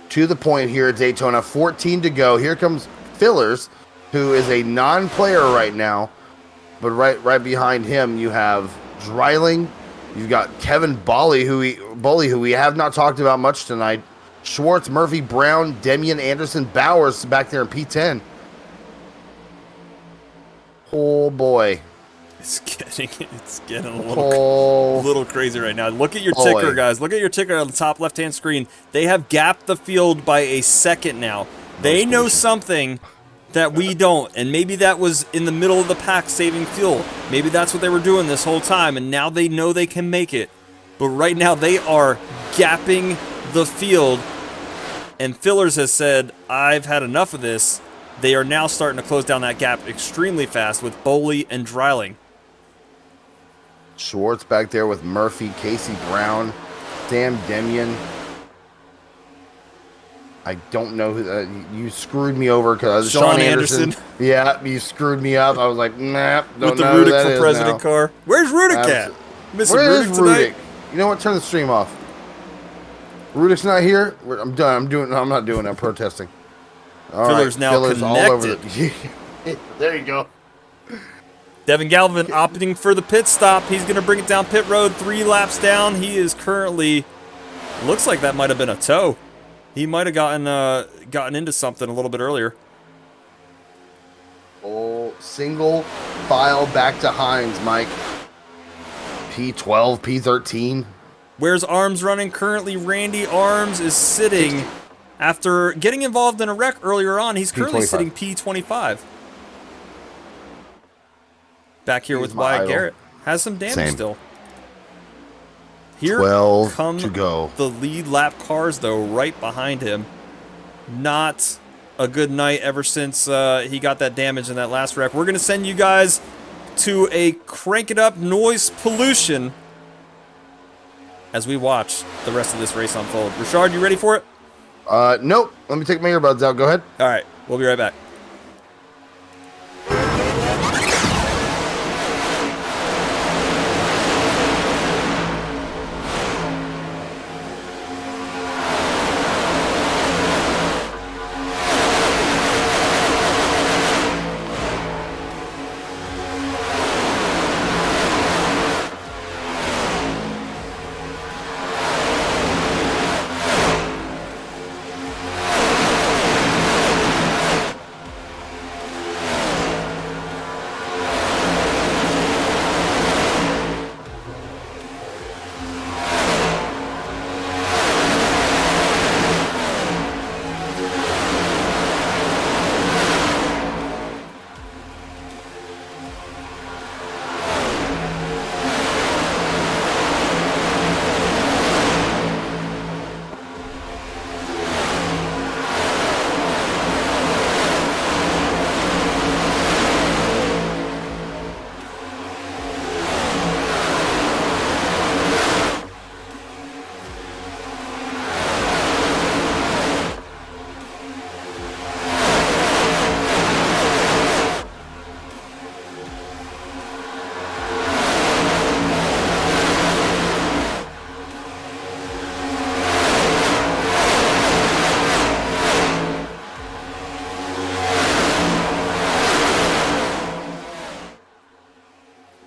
To the point here at Daytona. 14 to go. Here comes Fillers, who is a non-player right now. But right behind him, you have Dreiling. You've got Kevin Bolly, who we have not talked about much tonight. Schwartz, Murphy, Brown, Demian, Anderson, Bowers back there in P10. Oh boy. It's getting a little crazy right now. Look at your ticker, guys. Look at your ticker on the top left-hand screen. They have gapped the field by a second now. They know something that we don't, and maybe that was in the middle of the pack saving fuel. Maybe that's what they were doing this whole time, and now they know they can make it. But right now they are gapping the field, and Fillers has said, I've had enough of this. They are now starting to close down that gap extremely fast with Boley and Dreiling. Schwartz back there with Murphy, Casey Brown, Sam Demian. I don't know who you screwed me over because Sean Anderson. Yeah, you screwed me up. I was like, nah, don't with the know who that Rudick for president now. car. Where's Rudick at? Missing Where is Rudick tonight? You know what? Turn the stream off. Rudick's not here. I'm done. I'm not doing that. Protesting. All Fillers right, now Fillers connected. all over the. There you go. Devin Galvin opting for the pit stop. He's going to bring it down pit road 3 laps down. He is currently, looks like that might have been a tow. He might have gotten into something a little bit earlier. Oh, single file back to Hines, Mike. P12, P13. Where's Arms running? Currently, Randy Arms is sitting after getting involved in a wreck earlier on. He's currently sitting P25. Back here with Wyatt Garrett. Has some damage still. Here 12 come to go. The lead lap cars, though, right behind him. Not a good night ever since he got that damage in that last wreck. We're going to send you guys to a crank it up noise pollution as we watch the rest of this race unfold. Richard, you ready for it? Nope. Let me take my earbuds out. Go ahead. All right. We'll be right back.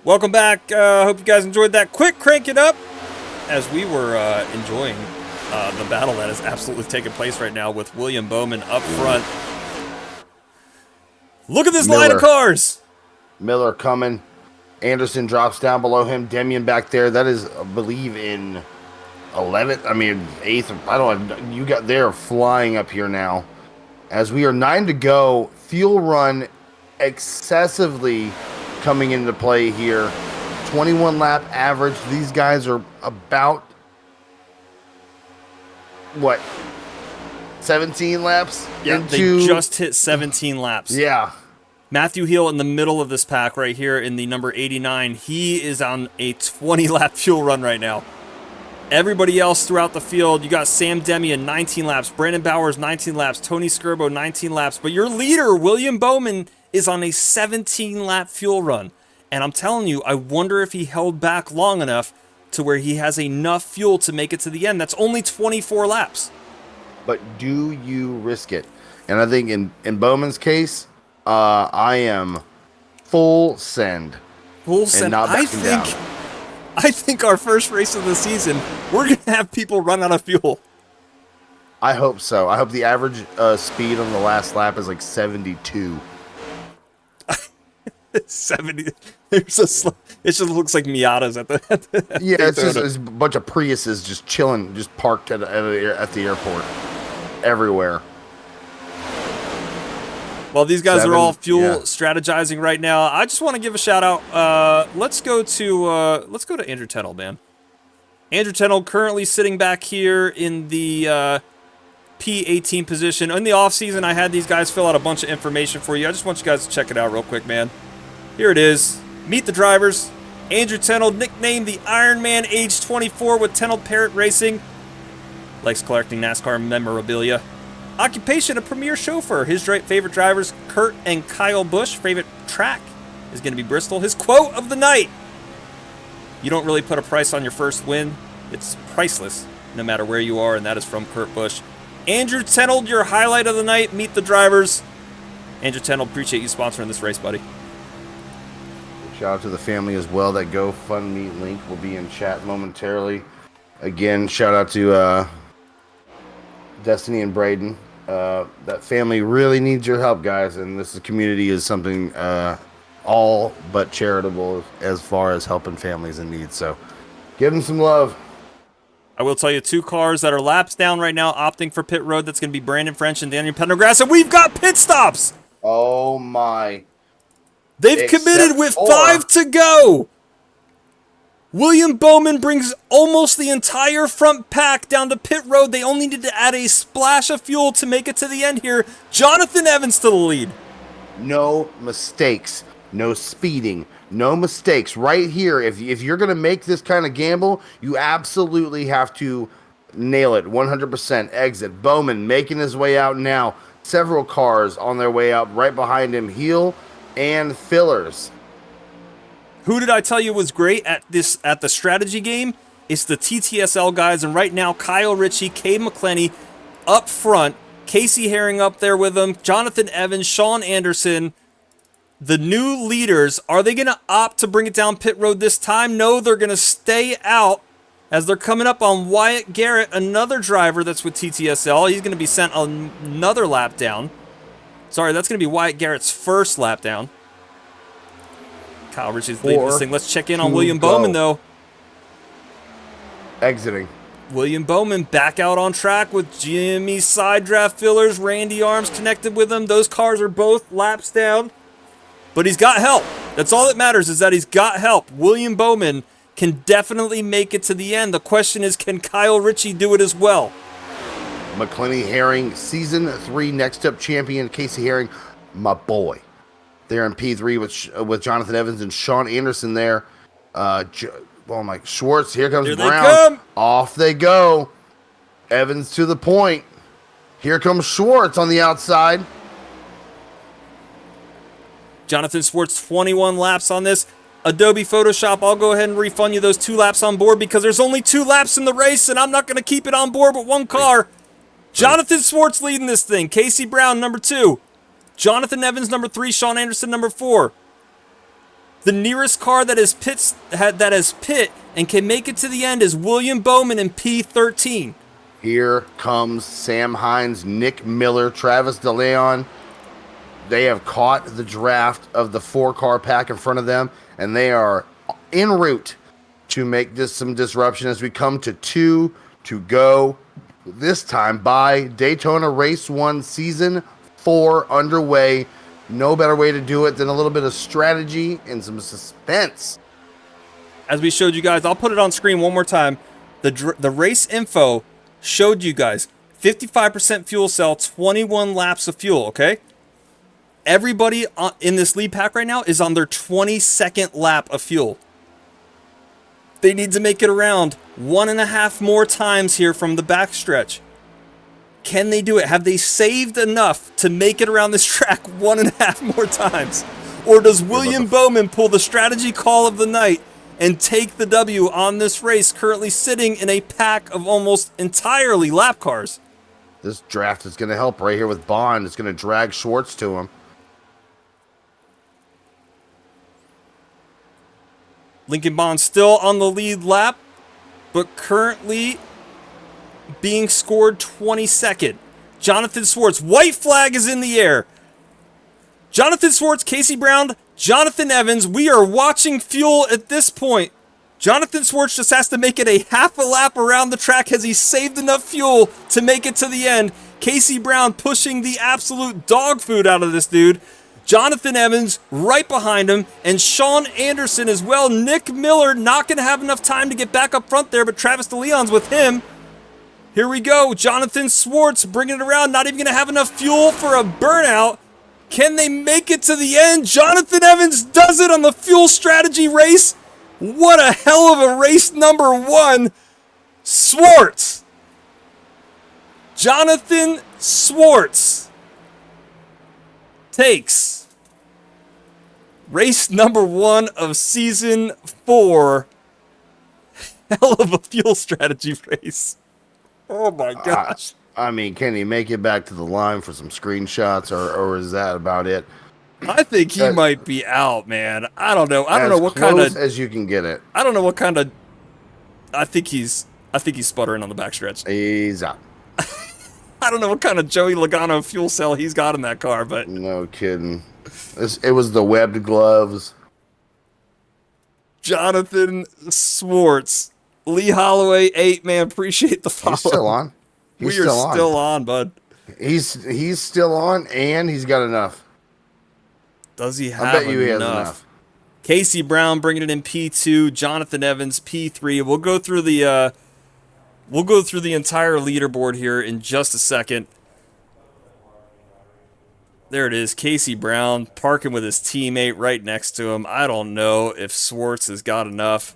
Welcome back. Hope you guys enjoyed that. Quick crank it up as we were enjoying the battle that is absolutely taking place right now with William Bowman up front. Look at this line of cars. Miller coming. Anderson drops down below him. Demian back there. That is, I believe, in 11th. I mean, 8th. I don't know. You got, they're flying up here now. As we are 9 to go. Fuel run excessively coming into play here. 21 lap average. These guys are about, what, 17 laps? Yeah, they just hit 17 laps. Yeah. Matthew Heel in the middle of this pack right here in the number 89. He is on a 20-lap fuel run right now. Everybody else throughout the field, you got Sam Demian, 19 laps. Brandon Bowers, 19 laps. Tony Skirbo, 19 laps. But your leader, William Bowman, is on a 17-lap fuel run. And I'm telling you, I wonder if he held back long enough to where he has enough fuel to make it to the end. That's only 24 laps. But do you risk it? And I think in Bowman's case, I am full send. Full send. Not I think our first race of the season, we're going to have people run out of fuel. I hope so. I hope the average speed on the last lap is like 72. 70. It just looks like Miatas at the yeah, it's just a bunch of Priuses just chilling, just parked at the airport everywhere. Well, these guys are all fuel strategizing right now. I just want to give a shout out. Let's go to Andrew Tennell, man. Andrew Tennell currently sitting back here in the P18 position. In the offseason, I had these guys fill out a bunch of information for you. I just want you guys to check it out real quick, man. Here it is. Meet the drivers. Andrew Tennell, nicknamed the Iron Man, age 24 with Tennell Parrot Racing. Likes collecting NASCAR memorabilia. Occupation, a premier chauffeur. His favorite drivers, Kurt and Kyle Busch. Favorite track is going to be Bristol. His quote of the night: "You don't really put a price on your first win. It's priceless, no matter where you are," and that is from Kurt Busch. Andrew Tennell, your highlight of the night. Meet the drivers. Andrew Tennell, appreciate you sponsoring this race, buddy. Shout out to the family as well. That GoFundMe link will be in chat momentarily. Again, shout out to Destiny and Braden. That family really needs your help, guys, and this community is something all but charitable as far as helping families in need. So give them some love. I will tell you, 2 cars that are laps down right now, opting for pit road. That's going to be Brandon French and Daniel Pendergrass, and we've got pit stops. Oh my! They've committed with 5 to go. William Bowman brings almost the entire front pack down to pit road. They only need to add a splash of fuel to make it to the end here. Jonathan Evans to the lead. No mistakes. No speeding. No mistakes. Right here, if you're going to make this kind of gamble, you absolutely have to nail it. 100% exit. Bowman making his way out now. Several cars on their way out. Right behind him, Heel and Fillers. Who did I tell you was great at the strategy game? It's the TTSL guys, and right now Kyle Ritchie, Cade McClenny up front, Casey Herring up there with them, Jonathan Evans, Sean Anderson, the new leaders. Are they going to opt to bring it down pit road this time? No, they're going to stay out as they're coming up on Wyatt Garrett, another driver that's with TTSL. He's going to be sent another lap down. Sorry, that's going to be Wyatt Garrett's first lap down. Kyle Ritchie's leading this thing. Let's check in on William Bowman, though. Exiting. William Bowman back out on track with Jimmy side draft fillers. Randy Arms connected with him. Those cars are both laps down. But he's got help. That's all that matters, is that he's got help. William Bowman can definitely make it to the end. The question is, can Kyle Ritchie do it as well? McClenny Herring, Season 3 Next Up champion. Casey Herring, my boy. They're in P3 with Jonathan Evans and Sean Anderson there. Schwartz, here comes Brown. Off they go. Evans to the point. Here comes Schwartz on the outside. Jonathan Schwartz, 21 laps on this. Adobe Photoshop, I'll go ahead and refund you those 2 laps on board because there's only 2 laps in the race, and I'm not going to keep it on board with 1 car. Jonathan Schwartz leading this thing. Casey Brown, number 2. Jonathan Evans, number 3. Sean Anderson, number 4. The nearest car that is pit and can make it to the end is William Bowman in P13. Here comes Sam Hines, Nick Miller, Travis DeLeon. They have caught the draft of the 4-car pack in front of them, and they are en route to make this some disruption as we come to 2 to go. This time by Daytona Race 1 Season 4 underway. No better way to do it than a little bit of strategy and some suspense. As we showed you guys, I'll put it on screen one more time. The race info showed you guys 55% fuel cell, 21 laps of fuel, okay? Everybody in this lead pack right now is on their 22nd lap of fuel. They need to make it around 1.5 more times here from the backstretch. Can they do it? Have they saved enough to make it around this track 1.5 more times? Or does William Bowman pull the strategy call of the night and take the W on this race, currently sitting in a pack of almost entirely lap cars? This draft is going to help right here with Bond. It's going to drag Schwartz to him. Lincoln Bond still on the lead lap, but currently being scored 22nd. Jonathan Swartz, white flag is in the air. Jonathan Swartz, Casey Brown, Jonathan Evans, we are watching fuel at this point. Jonathan Swartz just has to make it a half a lap around the track. Has he saved enough fuel to make it to the end? Casey Brown pushing the absolute dog food out of this dude. Jonathan Evans right behind him, and Sean Anderson as well. Nick Miller not going to have enough time to get back up front there, but Travis DeLeon's with him. Here we go. Jonathan Swartz bringing it around, not even going to have enough fuel for a burnout. Can they make it to the end? Jonathan Evans does it on the fuel strategy race. What a hell of a race number 1. Swartz. Jonathan Swartz takes race number 1 of season 4. Hell of a fuel strategy race. Oh my gosh. I mean, can he make it back to the line for some screenshots, or is that about it? I think he might be out, man. I don't know. I don't know what kind of as you can get it. I don't know what kind of I think he's sputtering on the backstretch. He's out. I don't know what kind of Joey Logano fuel cell he's got in that car, but no kidding. It was the webbed gloves. Jonathan Swartz, Lee Holloway 8, man, appreciate the follow. He's still on. We are still on, bud. He's still on, and he's got enough. Does he have I bet you he has enough. Casey Brown bringing it in P2, Jonathan Evans P3. We'll go through the entire leaderboard here in just a second. There it is, Casey Brown parking with his teammate right next to him. I don't know if Swartz has got enough.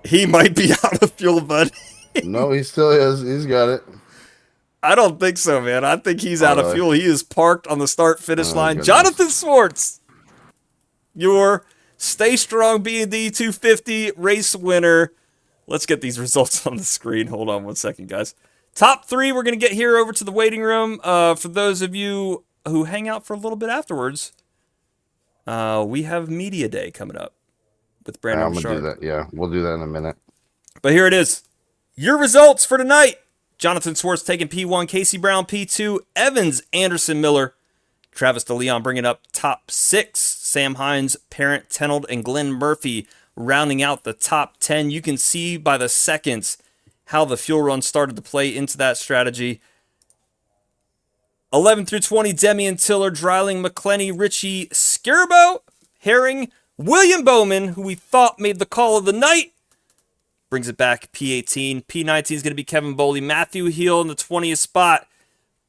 He might be out of fuel, bud. No, he still is. He's got it. I don't think so, man. I think he's out of fuel. He is parked on the start-finish line. Goodness. Jonathan Swartz, your Stay Strong B&D 250 race winner. Let's get these results on the screen. Hold on one second, guys. Top 3, we're going to get here over to the waiting room. For those of you who hang out for a little bit afterwards, we have Media Day coming up with Brandon I'm going to do that. Yeah, we'll do that in a minute. But here it is. Your results for tonight. Jonathan Swartz taking P1, Casey Brown P2, Evans, Anderson, Miller, Travis DeLeon bringing up top 6, Sam Hines, Parent, Tenold, and Glenn Murphy rounding out the top 10. You can see by the seconds how the fuel run started to play into that strategy. 11 through 20, Demian Tiller, Dreiling, McClenny, Richie, Skirbo, Herring, William Bowman, who we thought made the call of the night, brings it back P18. P19 is going to be Kevin Boley. Matthew Heel in the 20th spot.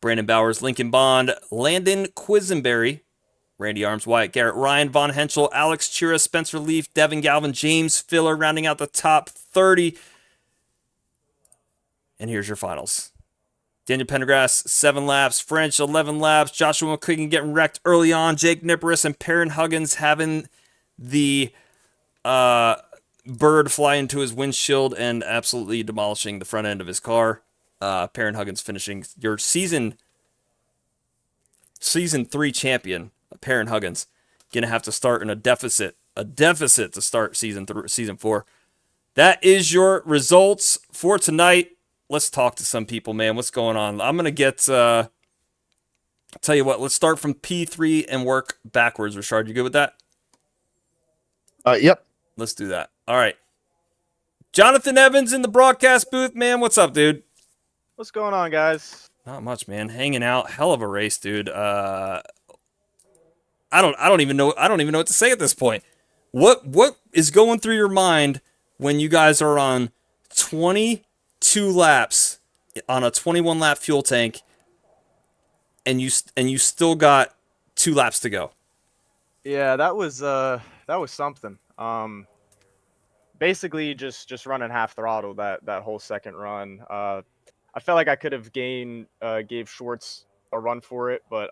Brandon Bowers, Lincoln Bond, Landon Quisenberry, Randy Arms, Wyatt Garrett, Ryan Von Henschel, Alex Chira, Spencer Leaf, Devin Galvin, James Filler rounding out the top 30. And here's your finals. Daniel Pendergrass, 7 laps. French, 11 laps. Joshua McQuiggan getting wrecked early on. Jake Niparis and Perrin Huggins having the bird fly into his windshield and absolutely demolishing the front end of his car. Perrin Huggins finishing your season 3 champion, Perrin Huggins. gonna have to start in a deficit to start season 4. That is your results for tonight. Let's talk to some people, man. What's going on? I'm gonna get. Tell you what. Let's start from P3 and work backwards. Richard, you good with that? Yep. Let's do that. All right. Jonathan Evans in the broadcast booth, man. What's up, dude? What's going on, guys? Not much, man. Hanging out. Hell of a race, dude. I don't even know what to say at this point. What is going through your mind when you guys are on 22 laps on a 21 lap fuel tank and you still got 2 laps to go? Yeah, that was something. Basically just running half throttle that whole second run. I felt like I could have gave Schwartz a run for it, but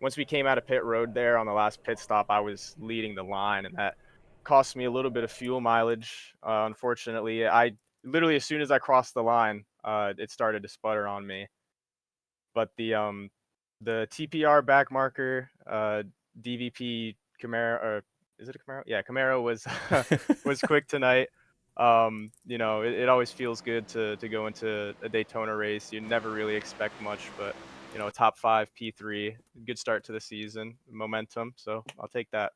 once we came out of pit road there on the last pit stop, I was leading the line, and that cost me a little bit of fuel mileage. Unfortunately, I literally as soon as I crossed the line, it started to sputter on me. But the TPR back marker, DVP Camaro, or is it a Camaro? Yeah, Camaro was was quick tonight. It always feels good to go into a Daytona race. You never really expect much, but top 5 P3, good start to the season, momentum. So I'll take that.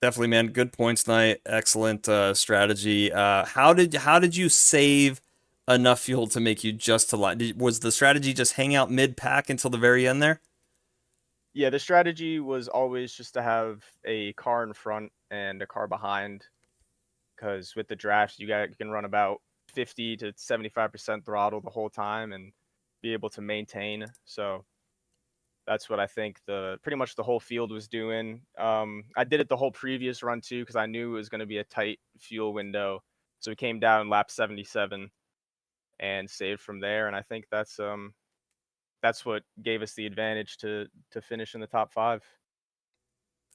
Definitely, man. Good points tonight. Excellent strategy. How did you save enough fuel to make you just to line? Was the strategy just hang out mid pack until the very end there? Yeah, the strategy was always just to have a car in front and a car behind, because with the drafts you can run about 50 to 75% throttle the whole time and be able to maintain. So that's what I think pretty much the whole field was doing. I did it the whole previous run too because I knew it was going to be a tight fuel window. So we came down lap 77 and saved from there. And I think that's what gave us the advantage to finish in the top 5.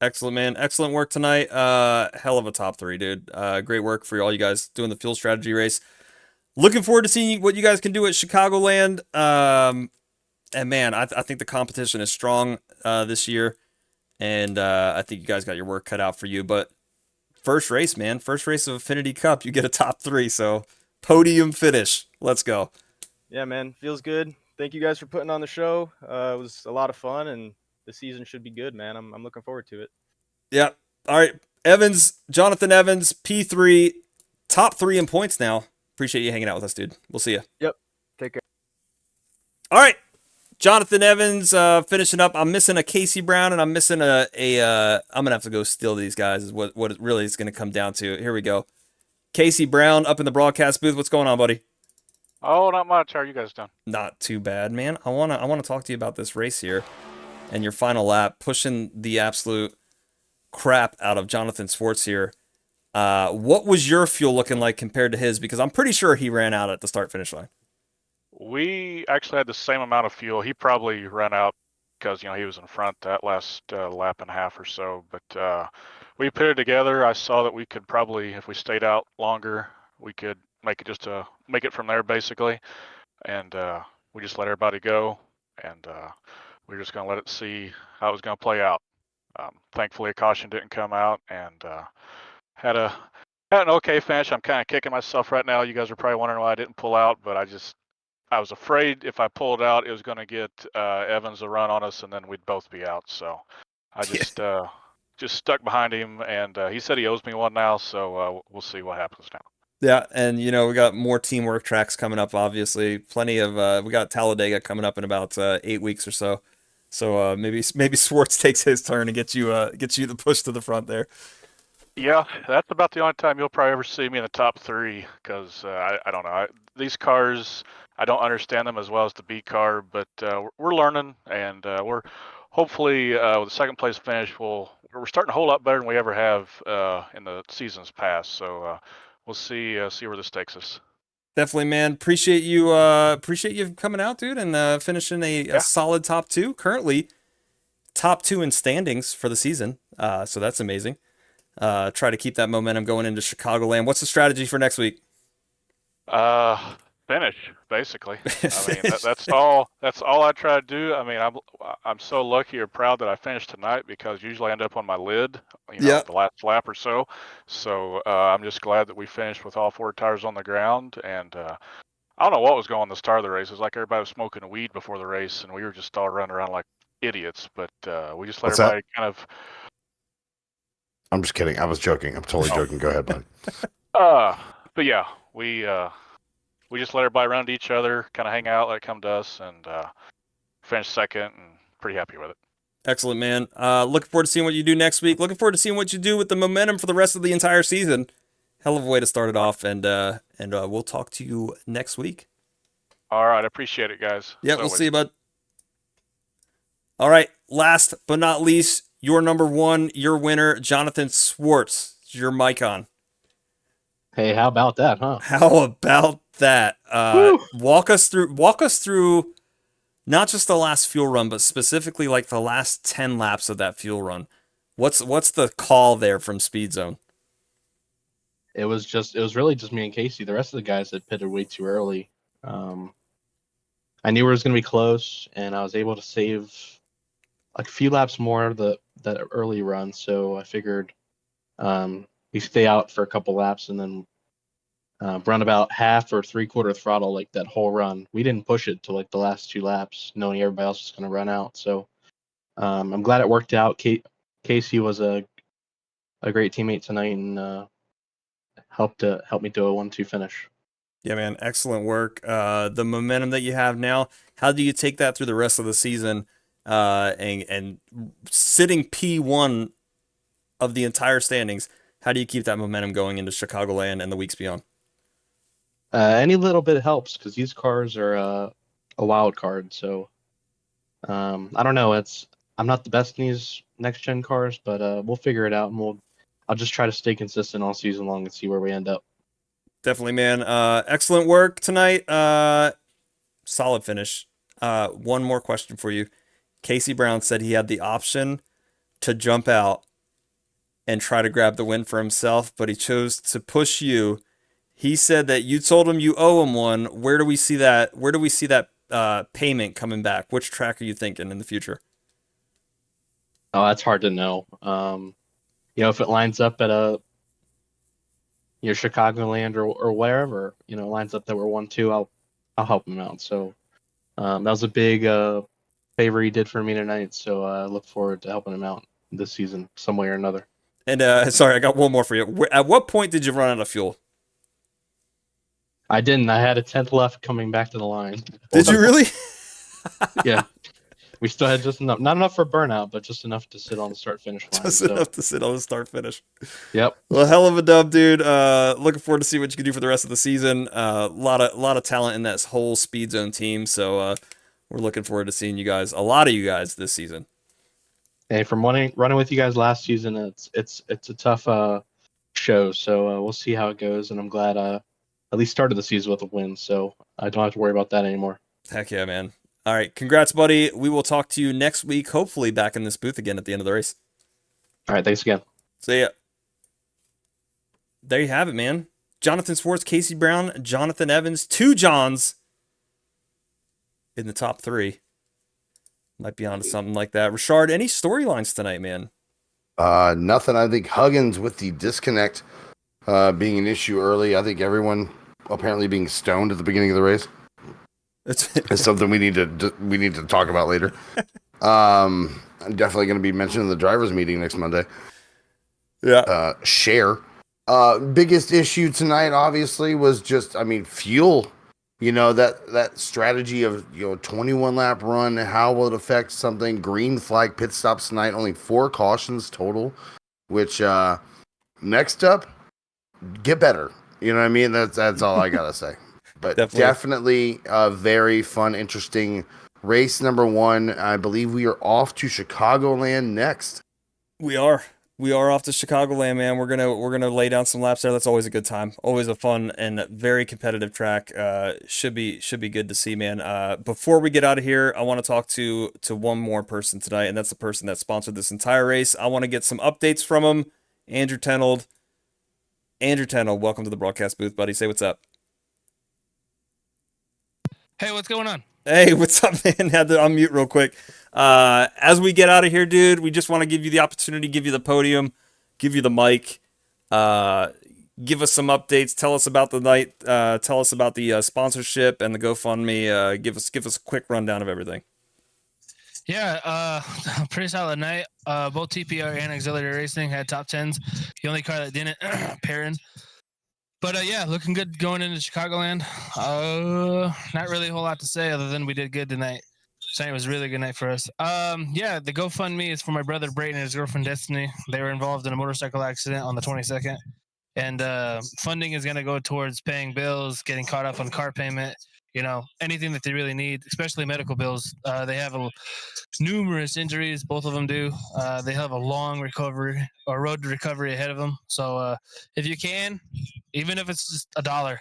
Excellent, man. Excellent work tonight. Hell of a top 3, dude. Great work for all you guys doing the fuel strategy race. Looking forward to seeing what you guys can do at Chicagoland. And man, I think the competition is strong this year, and I think you guys got your work cut out for you. But first race, man, first race of Affinity Cup, you get a top 3, so podium finish. Let's go. Yeah, man, feels good. Thank you guys for putting on the show. It was a lot of fun, and the season should be good, man. I'm looking forward to it. Yeah. All right, Jonathan Evans, P3, top 3 in points now. Appreciate you hanging out with us, dude. We'll see you. Yep. Take care. All right. Jonathan Evans finishing up. I'm missing a Casey Brown, and I'm missing I'm going to have to go steal these guys is what it really is going to come down to. Here we go. Casey Brown up in the broadcast booth. What's going on, buddy? Oh, not much. How are you guys doing? Not too bad, man. I wanna talk to you about this race here and your final lap, pushing the absolute crap out of Jonathan Swartz here. What was your fuel looking like compared to his? Because I'm pretty sure he ran out at the start-finish line. We actually had the same amount of fuel. He probably ran out because, he was in front that last lap and a half or so. But we put it together. I saw that we could probably, if we stayed out longer, we could make it from there, basically. And we just let everybody go. And we were just going to let it see how it was going to play out. Thankfully, a caution didn't come out, and had an okay finish. I'm kind of kicking myself right now. You guys are probably wondering why I didn't pull out, but I was afraid if I pulled out, it was going to get Evans a run on us, and then we'd both be out. So I just stuck behind him, and he said he owes me one now, so we'll see what happens now. Yeah, and we got more teamwork tracks coming up. Obviously, plenty of we got Talladega coming up in about 8 weeks or so. So maybe Swartz takes his turn and gets you the push to the front there. Yeah, that's about the only time you'll probably ever see me in the top 3 because I don't know. These cars, I don't understand them as well as the B car, but we're learning, and we're hopefully with the second place finish, we're starting a whole lot better than we ever have in the seasons past. So we'll see where this takes us. Definitely, man. Appreciate you coming out, dude, and finishing a solid top 2. Currently, top 2 in standings for the season. So that's amazing. Try to keep that momentum going into Chicagoland. What's the strategy for next week? Finish, basically. I mean, that's all. That's all I try to do. I mean, I'm so lucky or proud that I finished tonight because usually I end up on my lid, Yeah. the last lap or so. So I'm just glad that we finished with all 4 tires on the ground. And I don't know what was going on the start of the race. It was like everybody was smoking weed before the race, and we were just all running around like idiots. But we just let What's that? everybody kind of. I'm just kidding. I was joking. I'm totally joking. Go ahead, bud. But yeah, we just let everybody run to each other, kind of hang out, let it come to us, and finished second, and pretty happy with it. Excellent, man. Looking forward to seeing what you do next week. Looking forward to seeing what you do with the momentum for the rest of the entire season. Hell of a way to start it off, and we'll talk to you next week. All right, I appreciate it, guys. Yeah, we'll see you, bud. All right, last but not least, your number one, your winner, Jonathan Swartz. Your mic on. Hey, how about that, huh? How about that? Walk us through not just the last fuel run, but specifically like the last 10 laps of that fuel run. What's the call there from Speed Zone? It was really just me and Casey. The rest of the guys had pitted way too early. I knew it was going to be close, and I was able to save a few laps more of that early run. So I figured we stay out for a couple laps and then run about half or three-quarter throttle like that whole run. We didn't push it to like the last 2 laps, knowing everybody else was going to run out. So I'm glad it worked out. Casey was a great teammate tonight and helped me to a 1-2 finish. Yeah, man, excellent work. The momentum that you have now, how do you take that through the rest of the season? And sitting P1 of the entire standings, how do you keep that momentum going into Chicagoland and the weeks beyond? Any little bit helps because these cars are a wild card. So I don't know. I'm not the best in these next gen cars, but we'll figure it out, and I'll just try to stay consistent all season long and see where we end up. Definitely, man. Excellent work tonight. Solid finish. One more question for you. Casey Brown said he had the option to jump out and try to grab the win for himself, but he chose to push you. He said that you told him you owe him one. Where do we see that? Where do we see that payment coming back? Which track are you thinking in the future? Oh, that's hard to know. If it lines up at Chicagoland or wherever, lines up that we're 1-2, I'll help him out. So that was a big favor he did for me tonight. So I look forward to helping him out this season some way or another. And sorry, I got one more for you. At what point did you run out of fuel? I didn't. I had a 10th left coming back to the line. Did you really? Yeah. We still had just enough. Not enough for burnout, but just enough to sit on the start-finish line. Just enough to sit on the start-finish. Yep. Well, hell of a dub, dude. Looking forward to see what you can do for the rest of the season. A lot of talent in that whole Speed Zone team. So we're looking forward to seeing a lot of you guys this season. Hey, from running with you guys last season, it's a tough show. So we'll see how it goes, and I'm glad at least started the season with a win, so I don't have to worry about that anymore. Heck yeah, man. All right, congrats, buddy. We will talk to you next week, hopefully back in this booth again at the end of the race. All right, thanks again. See ya. There you have it, man. Jonathan Swartz, Casey Brown, Jonathan Evans, 2 Johns in the top 3. Might be onto something like that. Richard, any storylines tonight, man? Nothing. I think Huggins with the disconnect being an issue early. I think everyone apparently being stoned at the beginning of the race. It's something we need to talk about later. I'm definitely going to be mentioning the drivers' meeting next Monday. Yeah. Share. Biggest issue tonight, obviously, was just, fuel. That strategy of 21 lap run. How will it affect something? Green flag pit stops tonight. Only 4 cautions total. Which next up, get better. You know what I mean? That's all I gotta say. But definitely a very fun, interesting race. Number 1. I believe we are off to Chicagoland next. We are off to Chicagoland, man. We're gonna lay down some laps there. That's always a good time. Always a fun and very competitive track. Should be good to see, man. Before we get out of here, I want to talk to one more person tonight, and that's the person that sponsored this entire race. I want to get some updates from him. Andrew Tenold. Andrew Tenold, welcome to the broadcast booth, buddy. Say what's up. Hey, what's going on? Hey, what's up, man? Had to unmute real quick. As we get out of here, dude, we just want to give you the opportunity, give you the podium, give you the mic, give us some updates. Tell us about the night. Tell us about the sponsorship and the GoFundMe. Give us a quick rundown of everything. Yeah, pretty solid night. Both TPR and auxiliary racing had top 10s. The only car that didn't, Perrin. But yeah, looking good going into Chicagoland. Not really a whole lot to say other than we did good tonight. Tonight was a really good night for us. Yeah, the GoFundMe is for my brother Brayton and his girlfriend Destiny. They were involved in a motorcycle accident on the 22nd. And funding is going to go towards paying bills, getting caught up on car payment, anything that they really need, especially medical bills. They have numerous injuries. Both of them do. They have a long recovery or road to recovery ahead of them. So if you can, even if it's just $1,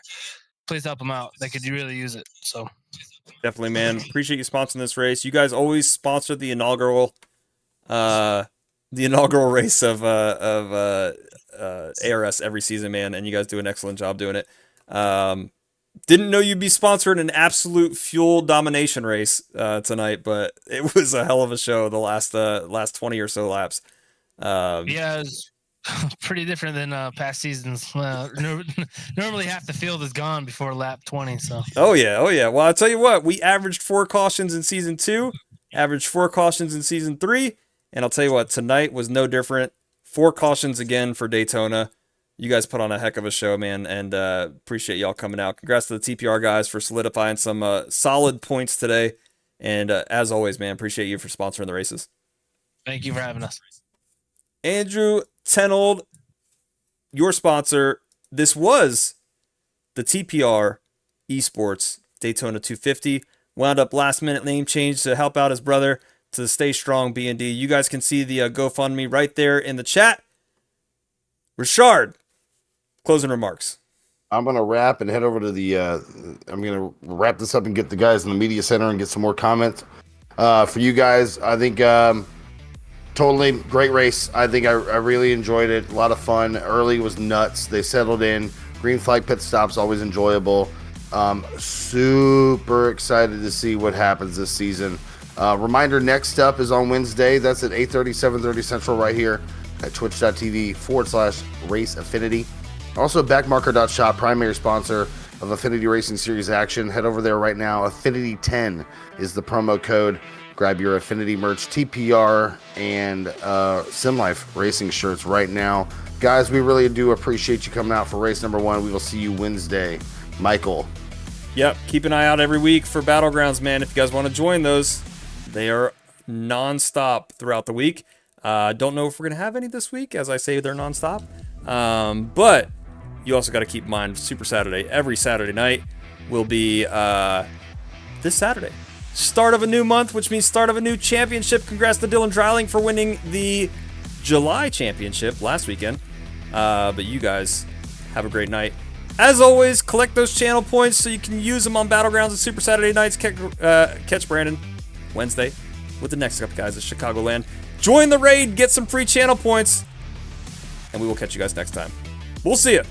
please help them out. They could really use it. So Definitely, man. Appreciate you sponsoring this race. You guys always sponsor the inaugural race of ARS every season, man, and you guys do an excellent job doing it. Didn't know you'd be sponsoring an absolute fuel domination race tonight, but it was a hell of a show the last 20 or so laps. yeah, it's pretty different than past seasons. Normally half the field is gone before lap 20. So. Oh yeah. Well, I'll tell you what. We averaged 4 cautions in season 2, averaged 4 cautions in season 3, and I'll tell you what. Tonight was no different. 4 cautions again for Daytona. You guys put on a heck of a show, man, and appreciate y'all coming out. Congrats to the TPR guys for solidifying some solid points today. And as always, man, appreciate you for sponsoring the races. Thank you for having us. Andrew Tenold, your sponsor. This was the TPR Esports Daytona 250. Wound up last-minute name change to help out his brother to Stay Strong B&D. You guys can see the GoFundMe right there in the chat. Richard, closing remarks. I'm going to wrap and head over to the I'm going to wrap this up and get the guys in the media center and get some more comments. For you guys, I think totally great race. I think I really enjoyed it. A lot of fun. Early was nuts. They settled in. Green flag pit stops, always enjoyable. Super excited to see what happens this season. Reminder, next up is on Wednesday. That's at 8:30, 7:30 Central right here at twitch.tv/Race Affinity. Also, backmarker.shop, primary sponsor of Affinity Racing Series action. Head over there right now. Affinity 10 is the promo code. Grab your Affinity merch, TPR, and SimLife Racing shirts right now. Guys, we really do appreciate you coming out for race number 1. We will see you Wednesday. Michael. Yep, keep an eye out every week for Battlegrounds, man. If you guys want to join those, they are non-stop throughout the week. Don't know if we're going to have any this week. As I say, they're non-stop. But you also got to keep in mind, Super Saturday, every Saturday night will be this Saturday. Start of a new month, which means start of a new championship. Congrats to Dylan Dreiling for winning the July championship last weekend. But you guys have a great night. As always, collect those channel points so you can use them on Battlegrounds and Super Saturday nights. Catch Brandon Wednesday with the next couple guys at Chicagoland. Join the raid, get some free channel points, and we will catch you guys next time. We'll see you.